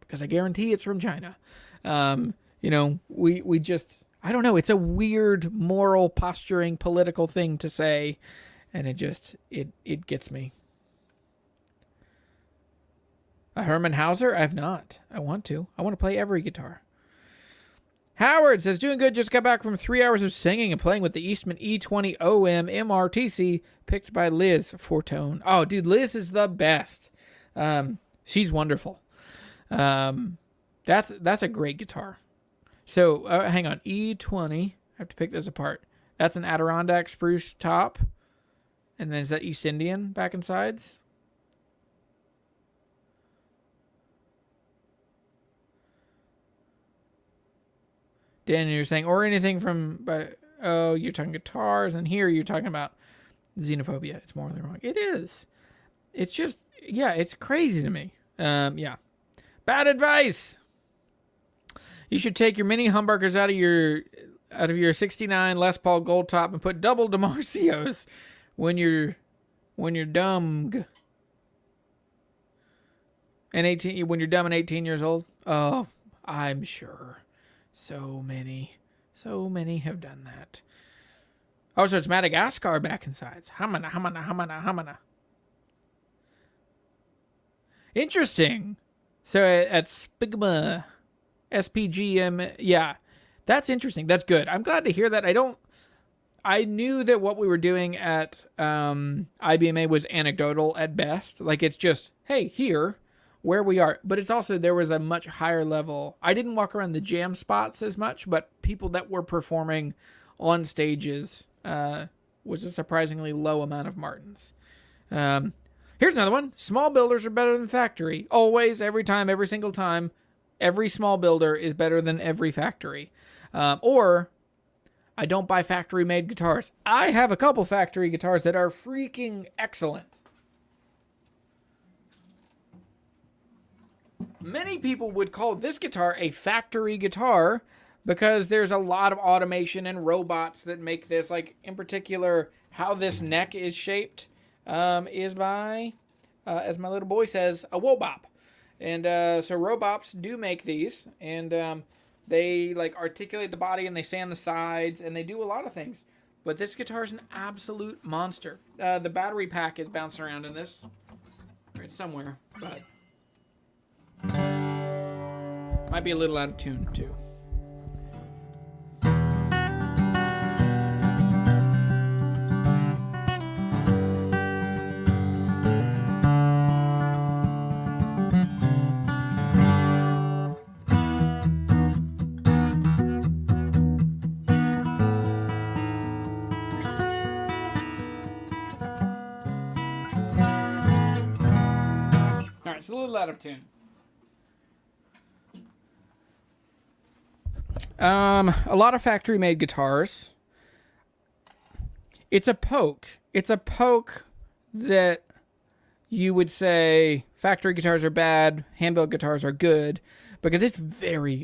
Because I guarantee it's from China. You know, we just, I don't know. It's a weird moral posturing political thing to say. And it gets me. A Herman Hauser? I have not. I want to play every guitar. Howard says, doing good. Just got back from 3 hours of singing and playing with the Eastman E20 OM MRTC picked by Liz Fortone. Oh, dude, Liz is the best. She's wonderful. That's a great guitar. So, hang on. E20. I have to pick this apart. That's an Adirondack spruce top. And then is that East Indian back and sides? Daniel, you're saying, or anything from, oh, you're talking guitars, and here you're talking about xenophobia. It's morally wrong. It is. It's just, yeah, it's crazy to me. Yeah. Bad advice. You should take your mini humbuckers out of your 69 Les Paul Gold Top and put double DiMarcios when you're dumb. And when you're dumb and 18 years old. Oh, I'm sure. So many have done that. Oh, so it's Madagascar back in sides. Hamana. Interesting. So at Spigma, SPGM, yeah, that's interesting. That's good. I'm glad to hear that. I knew that what we were doing at IBMA was anecdotal at best. Like, it's just, hey, here, where we are. But it's also, there was a much higher level. I didn't walk around the jam spots as much, but people that were performing on stages was a surprisingly low amount of Martins. Here's another one. Small builders are better than factory. Always, every time, every single time. Every small builder is better than every factory. Or, I don't buy factory-made guitars. I have a couple factory guitars that are freaking excellent. Many people would call this guitar a factory guitar because there's a lot of automation and robots that make this. Like, in particular, how this neck is shaped is by, as my little boy says, a wobop. And so robots do make these, and they like articulate the body and they sand the sides and they do a lot of things. But this guitar is an absolute monster. The battery pack is bouncing around in this. Right somewhere, but might be a little out of tune too. It's a little out of tune. A lot of factory-made guitars. It's a poke. It's a poke that you would say factory guitars are bad, hand-built guitars are good, because it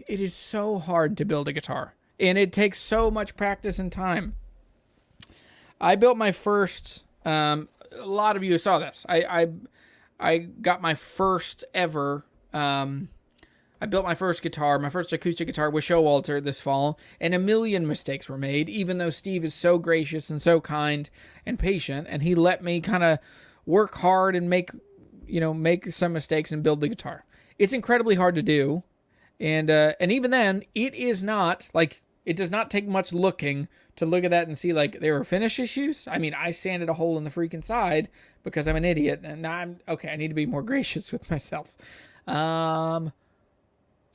is so hard to build a guitar. And it takes so much practice and time. I built my first, a lot of you saw this. I got my first ever, I built my first guitar, my first acoustic guitar with Sweetwater this fall, and a million mistakes were made, even though Steve is so gracious and so kind and patient, and he let me kind of work hard and make some mistakes and build the guitar. It's incredibly hard to do, and even then, it is not, like, it does not take much looking to look at that and see, like, there are finish issues. I mean, I sanded a hole in the freaking side because I'm an idiot, and I need to be more gracious with myself.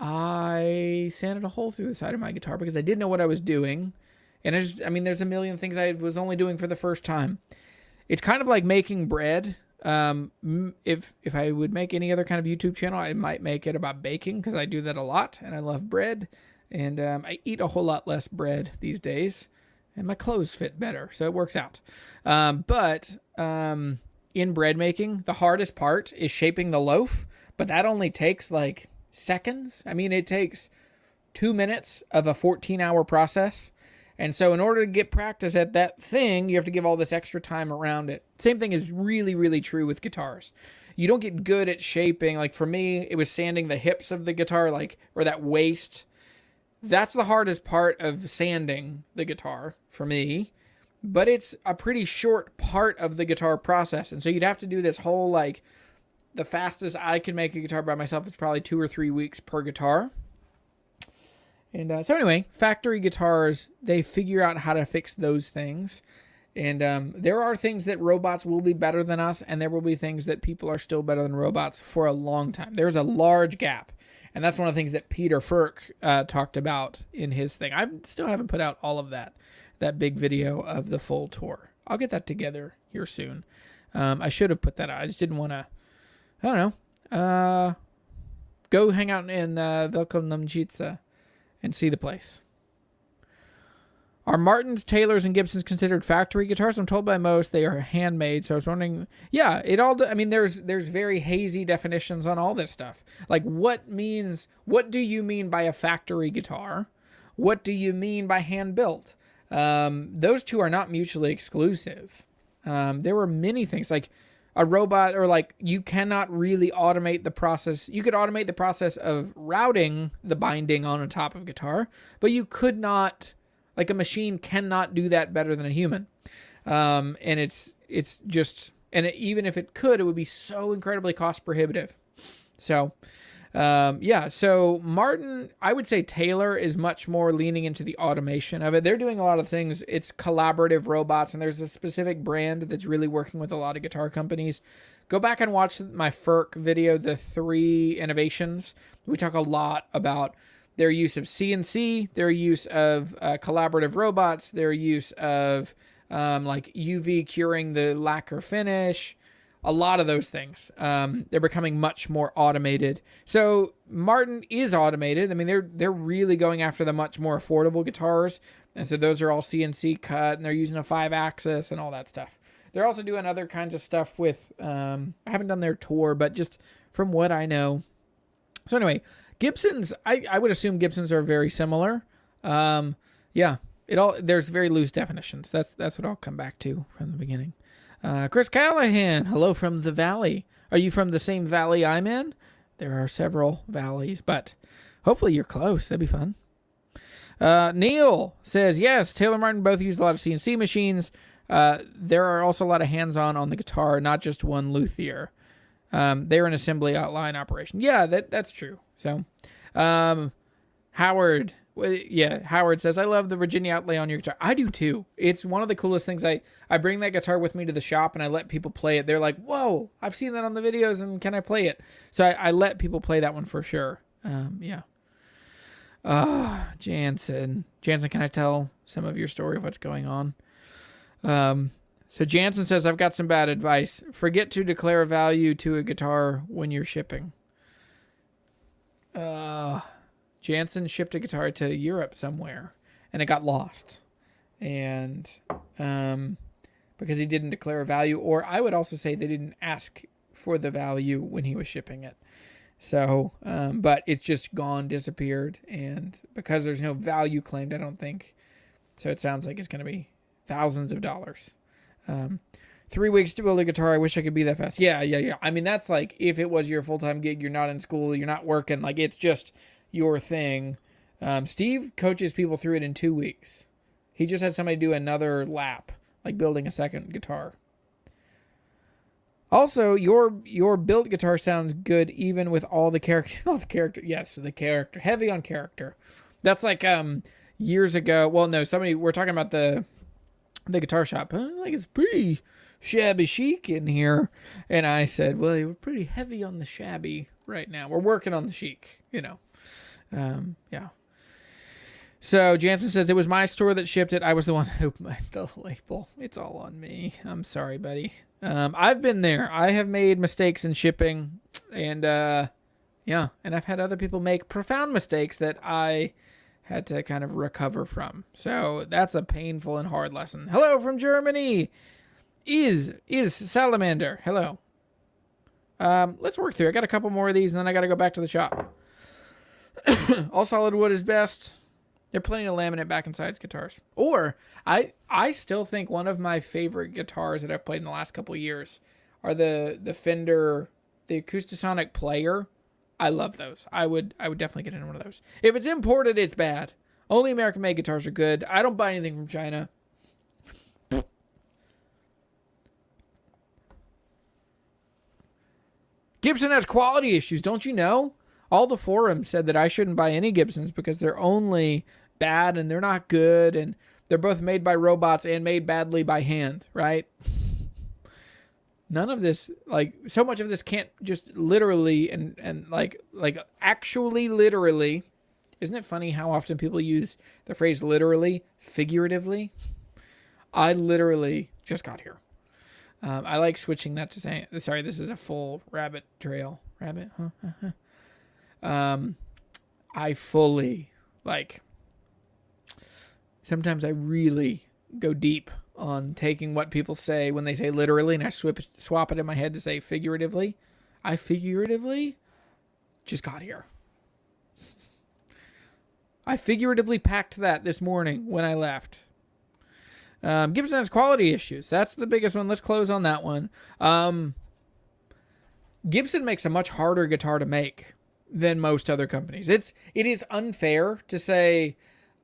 I sanded a hole through the side of my guitar because I didn't know what I was doing. And there's a million things I was only doing for the first time. It's kind of like making bread. If I would make any other kind of YouTube channel, I might make it about baking because I do that a lot and I love bread. And I eat a whole lot less bread these days. And my clothes fit better, so it works out. But in bread making, the hardest part is shaping the loaf. But that only takes like seconds. I mean, it takes 2 minutes of a 14-hour process. And so in order to get practice at that thing, you have to give all this extra time around it. Same thing is really, really true with guitars. You don't get good at shaping. Like for me, it was sanding the hips of the guitar, or that waist. That's the hardest part of sanding the guitar for me. But it's a pretty short part of the guitar process. And so you'd have to do this whole, the fastest I can make a guitar by myself is probably 2 or 3 weeks per guitar. And so anyway, factory guitars, they figure out how to fix those things. And there are things that robots will be better than us, and there will be things that people are still better than robots for a long time. There's a large gap. And that's one of the things that Peter Firk talked about in his thing. I still haven't put out all of that big video of the full tour. I'll get that together here soon. I should have put that out. I just didn't want to, I don't know, go hang out in Wielkopolska and see the place. Are Martins, Taylors, and Gibsons considered factory guitars? I'm told by most they are handmade, so I was wondering, yeah, there's very hazy definitions on all this stuff. Like, what do you mean by a factory guitar? What do you mean by hand-built? Those two are not mutually exclusive. There were many things, like a robot, or you cannot really automate the process. You could automate the process of routing the binding on a top of guitar, but you could not, a machine cannot do that better than a human. And even if it could, it would be so incredibly cost prohibitive. So, so Martin, I would say Taylor is much more leaning into the automation of it. They're doing a lot of things. It's collaborative robots, and there's a specific brand that's really working with a lot of guitar companies. Go back and watch my Firk video, the 3 innovations. We talk a lot about their use of CNC, their use of collaborative robots, their use of UV curing the lacquer finish, a lot of those things. They're becoming much more automated. So Martin is automated. I mean, they're really going after the much more affordable guitars. And so those are all CNC cut, and they're using a 5-axis and all that stuff. They're also doing other kinds of stuff with, I haven't done their tour, but just from what I know. So anyway, Gibsons, I would assume Gibsons are very similar. There's very loose definitions. That's what I'll come back to from the beginning. Chris Callahan, hello from the valley. Are you from the same valley I'm in? There are several valleys, but hopefully you're close. That'd be fun. Neil says, yes, Taylor and Martin both use a lot of CNC machines. There are also a lot of hands-on on the guitar, not just one luthier. They're an assembly outline operation. Yeah, that's true. So, Howard says, I love the Virginia outlay on your guitar. I do too. It's one of the coolest things. I bring that guitar with me to the shop and I let people play it. They're like, whoa, I've seen that on the videos and can I play it? So I let people play that one for sure. Jansen, can I tell some of your story of what's going on? So Jansen says, I've got some bad advice. Forget to declare a value to a guitar when you're shipping. Jansen shipped a guitar to Europe somewhere, and it got lost. And because he didn't declare a value, or I would also say they didn't ask for the value when he was shipping it. So, but it's just gone, disappeared, and because there's no value claimed, I don't think. So it sounds like it's going to be thousands of dollars. 3 weeks to build a guitar. I wish I could be that fast. Yeah. I mean, that's like if it was your full-time gig, you're not in school, you're not working, like it's just your thing. Steve coaches people through it in 2 weeks. He just had somebody do another lap, like building a second guitar. Also, your built guitar sounds good even with all the character. Yes, the character. Heavy on character. That's like years ago. Well, no, we're talking about the guitar shop. Like it's pretty shabby chic in here. And I said, well, we're pretty heavy on the shabby right now. We're working on the chic, yeah. So Jansen says, it was my store that shipped it. I was the one who made the label. It's all on me. I'm sorry, buddy. I've been there. I have made mistakes in shipping. And, and I've had other people make profound mistakes that I had to kind of recover from. So that's a painful and hard lesson. Hello from Germany. Is Salamander. Hello. Let's work through. I got a couple more of these, and then I got to go back to the shop. All solid wood is best. There are plenty of laminate back and sides guitars. Or, I still think one of my favorite guitars that I've played in the last couple of years are the Fender, the Acoustasonic Player. I love those. I would definitely get into one of those. If it's imported, it's bad. Only American-made guitars are good. I don't buy anything from China. Gibson has quality issues, don't you know? All the forums said that I shouldn't buy any Gibsons because they're only bad and they're not good and they're both made by robots and made badly by hand, right? None of this, like, so much of this can't just literally and like actually literally. Isn't it funny how often people use the phrase literally, figuratively? I literally just got here. I like switching that to saying, sorry, this is a full rabbit trail. Rabbit, huh? I fully, sometimes I really go deep on taking what people say when they say literally, and I swap it in my head to say figuratively. I figuratively just got here. I figuratively packed that this morning when I left. Gibson has quality issues. That's the biggest one. Let's close on that one. Gibson makes a much harder guitar to make than most other companies. It is unfair to say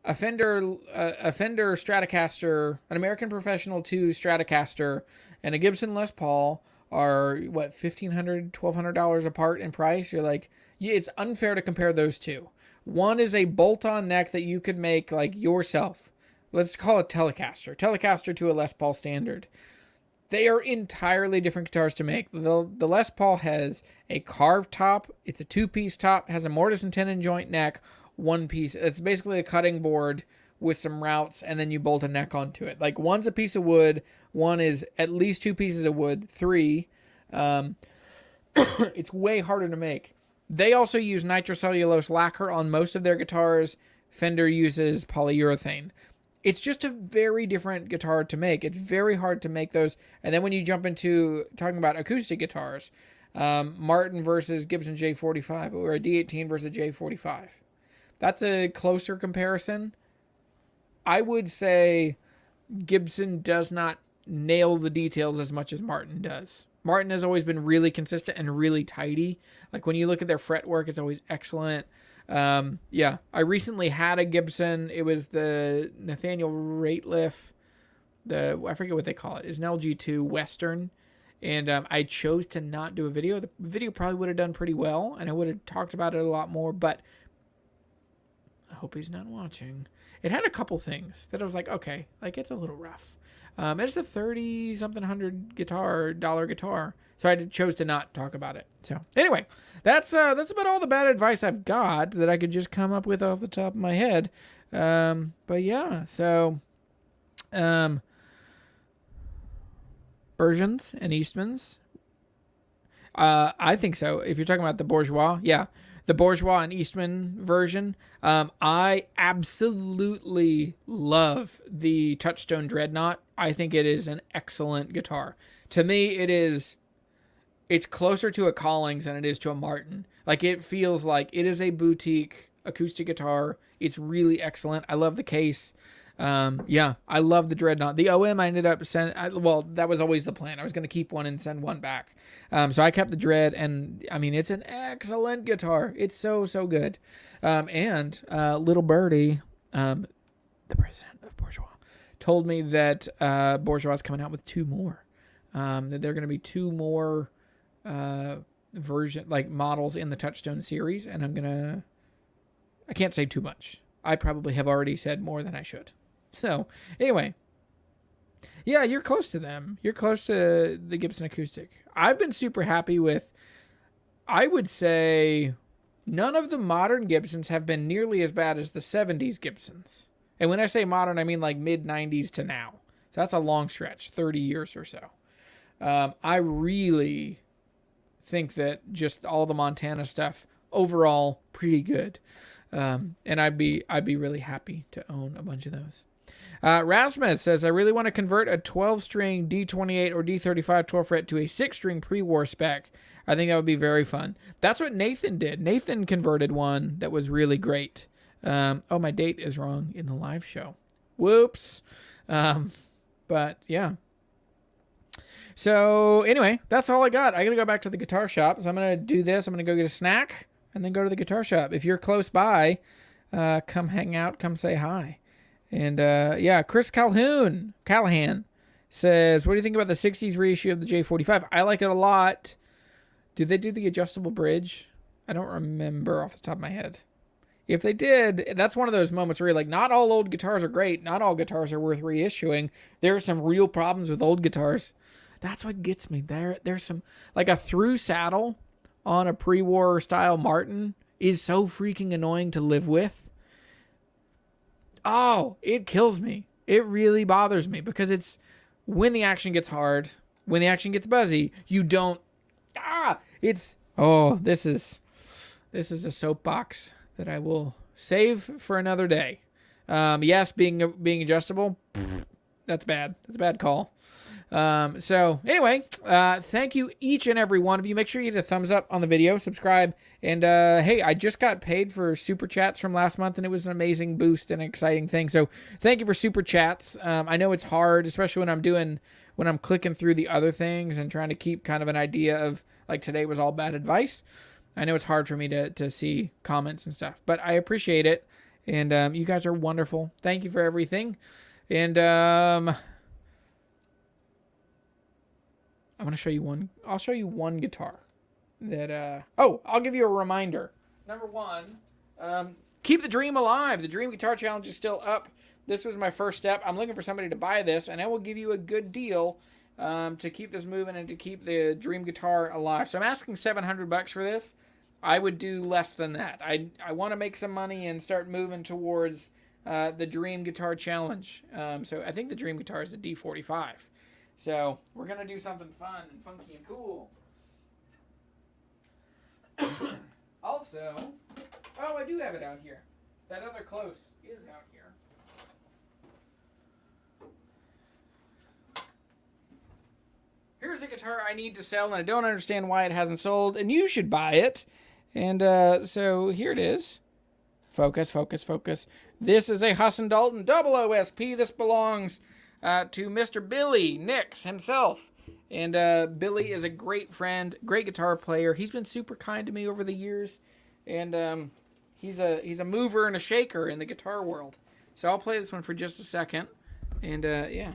a Fender Stratocaster, an American Professional 2 Stratocaster, and a Gibson Les Paul are what, $1,500, $1,200 apart in price. You're like, yeah, it's unfair to compare those two. One is a bolt-on neck that you could make like yourself. Let's call it Telecaster to a Les Paul standard. They are entirely different guitars to make. The Les Paul has a carved top. It's a two-piece top. Has a mortise and tenon joint neck. One piece. It's basically a cutting board with some routes, and then you bolt a neck onto it. Like, one's a piece of wood. One is at least 2 pieces of wood. 3. It's way harder to make. They also use nitrocellulose lacquer on most of their guitars. Fender uses polyurethane. It's just a very different guitar to make. It's very hard to make those. And then when you jump into talking about acoustic guitars, Martin versus Gibson J45 or a D18 versus J45. That's a closer comparison. I would say Gibson does not nail the details as much as Martin does. Martin has always been really consistent and really tidy. Like when you look at their fretwork, it's always excellent. I recently had a Gibson. It was the Nathaniel Rateliff. I forget what they call it. It's an LG2 Western. And I chose to not do a video. The video probably would have done pretty well, and I would have talked about it a lot more, but I hope he's not watching. It had a couple things that I was like, okay, like it's a little rough. It's a $30-something hundred dollar guitar. So I chose to not talk about it. So anyway, that's about all the bad advice I've got that I could just come up with off the top of my head. But yeah, so versions and Eastmans. I think so. If you're talking about the Bourgeois, yeah. The Bourgeois and Eastman version. I absolutely love the Touchstone Dreadnought. I think it is an excellent guitar. To me, it is it's closer to a Collings than it is to a Martin. Like, it feels like it is a boutique acoustic guitar. It's really excellent. I love the case. Yeah, I love the Dreadnought. The OM I ended up sending, well, that was always the plan. I was going to keep one and send one back. So I kept the Dread, and I mean, it's an excellent guitar. It's so, so good. And Little Birdie, the president of Bourgeois, told me that Bourgeois is coming out with 2 more. That there are going to be 2 more models in the Touchstone series, and I can't say too much. I probably have already said more than I should. So, anyway. Yeah, you're close to them. You're close to the Gibson Acoustic. I've been super happy with, I would say, none of the modern Gibsons have been nearly as bad as the 70s Gibsons. And when I say modern, I mean like mid-90s to now. So that's a long stretch, 30 years or so. I really think that just all the Montana stuff, overall, pretty good. And I'd be really happy to own a bunch of those. Rasmus says, I really want to convert a 12-string D28 or D35 12-fret to a 6-string pre-war spec. I think that would be very fun. That's what Nathan did. Nathan converted one that was really great. Oh, my date is wrong in the live show. Whoops. But, yeah. So, anyway, that's all I got. I got to go back to the guitar shop. So I'm going to do this. I'm going to go get a snack and then go to the guitar shop. If you're close by, come hang out. Come say hi. And, yeah, Chris Callahan says, what do you think about the 60s reissue of the J45? I like it a lot. Did they do the adjustable bridge? I don't remember off the top of my head. If they did, that's one of those moments where you're like, not all old guitars are great. Not all guitars are worth reissuing. There are some real problems with old guitars. That's what gets me. There's some, like a through saddle on a pre-war style Martin is so freaking annoying to live with. Oh, it kills me. It really bothers me because it's when the action gets hard, when the action gets buzzy, you don't, this is a soapbox that I will save for another day. Yes, being adjustable, that's bad. That's a bad call. So anyway, thank you each and every one of you. Make sure you hit a thumbs up on the video, subscribe, and when I just got paid for super chats from last month, and it was an amazing boost and exciting thing. So thank you for super chats. I know it's hard, especially when I'm clicking through the other things and trying to keep kind of an idea of, like, today was all bad advice. I know it's hard for me to see comments and stuff, but I appreciate it. And you guys are wonderful. Thank you for everything. And I'm going to show you one. I'll show you one guitar that, I'll give you a reminder. Number one, keep the dream alive. The Dream Guitar Challenge is still up. This was my first step. I'm looking for somebody to buy this, and I will give you a good deal to keep this moving and to keep the Dream Guitar alive. So I'm asking $700 for this. I would do less than that. I want to make some money and start moving towards the Dream Guitar Challenge. So I think the Dream Guitar is the D45. So we're going to do something fun and funky and cool. Also, I do have it out here. That other close is out here. Here's a guitar I need to sell, and I don't understand why it hasn't sold, and you should buy it. And so here it is. Focus, focus, focus. This is a Husson Dalton double OSP. This belongs to Mr. Billy Nix himself. And Billy is a great friend, great guitar player. He's been super kind to me over the years. And he's a mover and a shaker in the guitar world. So I'll play this one for just a second. And yeah.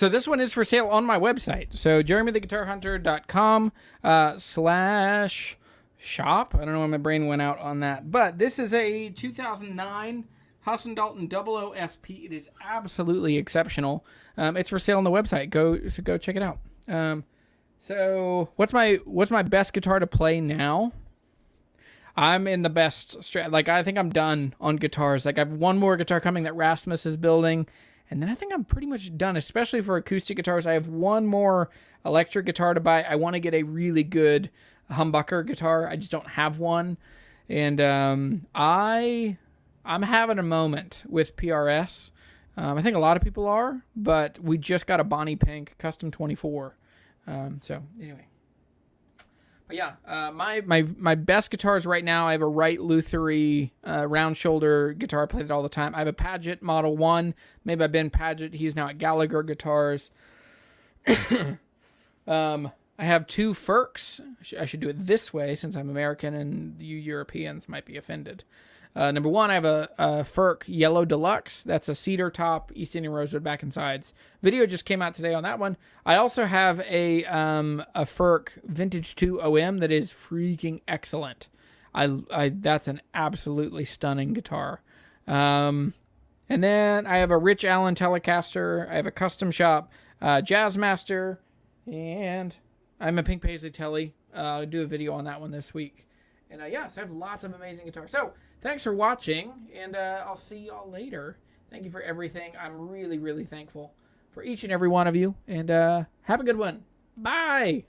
So this one is for sale on my website. So jeremytheguitarhunter.com / shop. I don't know why my brain went out on that. But this is a 2009 Husson Dalton 00 SP. It is absolutely exceptional. It's for sale on the website. Go check it out. So what's my best guitar to play now? I'm in the best like I think I'm done on guitars. Like I have one more guitar coming that Rasmus is building, and then I think I'm pretty much done, especially for acoustic guitars. I have one more electric guitar to buy. I want to get a really good humbucker guitar. I just don't have one. And I'm having a moment with PRS. I think a lot of people are, but we just got a Bonnie Pink Custom 24. So anyway. But yeah, my best guitars right now, I have a Wright Lutherie round shoulder guitar. I play it all the time. I have a Paget Model 1 made by Ben Paget. He's now at Gallagher Guitars. I have 2 Ferks. I should do it this way since I'm American and you Europeans might be offended. Number 1, I have a Ferk Yellow Deluxe. That's a cedar top, East Indian rosewood back and sides. Video just came out today on that one. I also have a Ferk Vintage 2 OM that is freaking excellent. That's an absolutely stunning guitar. And then I have a Rich Allen Telecaster. I have a Custom Shop Jazzmaster, and I'm a Pink Paisley Telly. I'll do a video on that one this week. And yeah, so I have lots of amazing guitars. So thanks for watching, and I'll see y'all later. Thank you for everything. I'm really, really thankful for each and every one of you, and have a good one. Bye!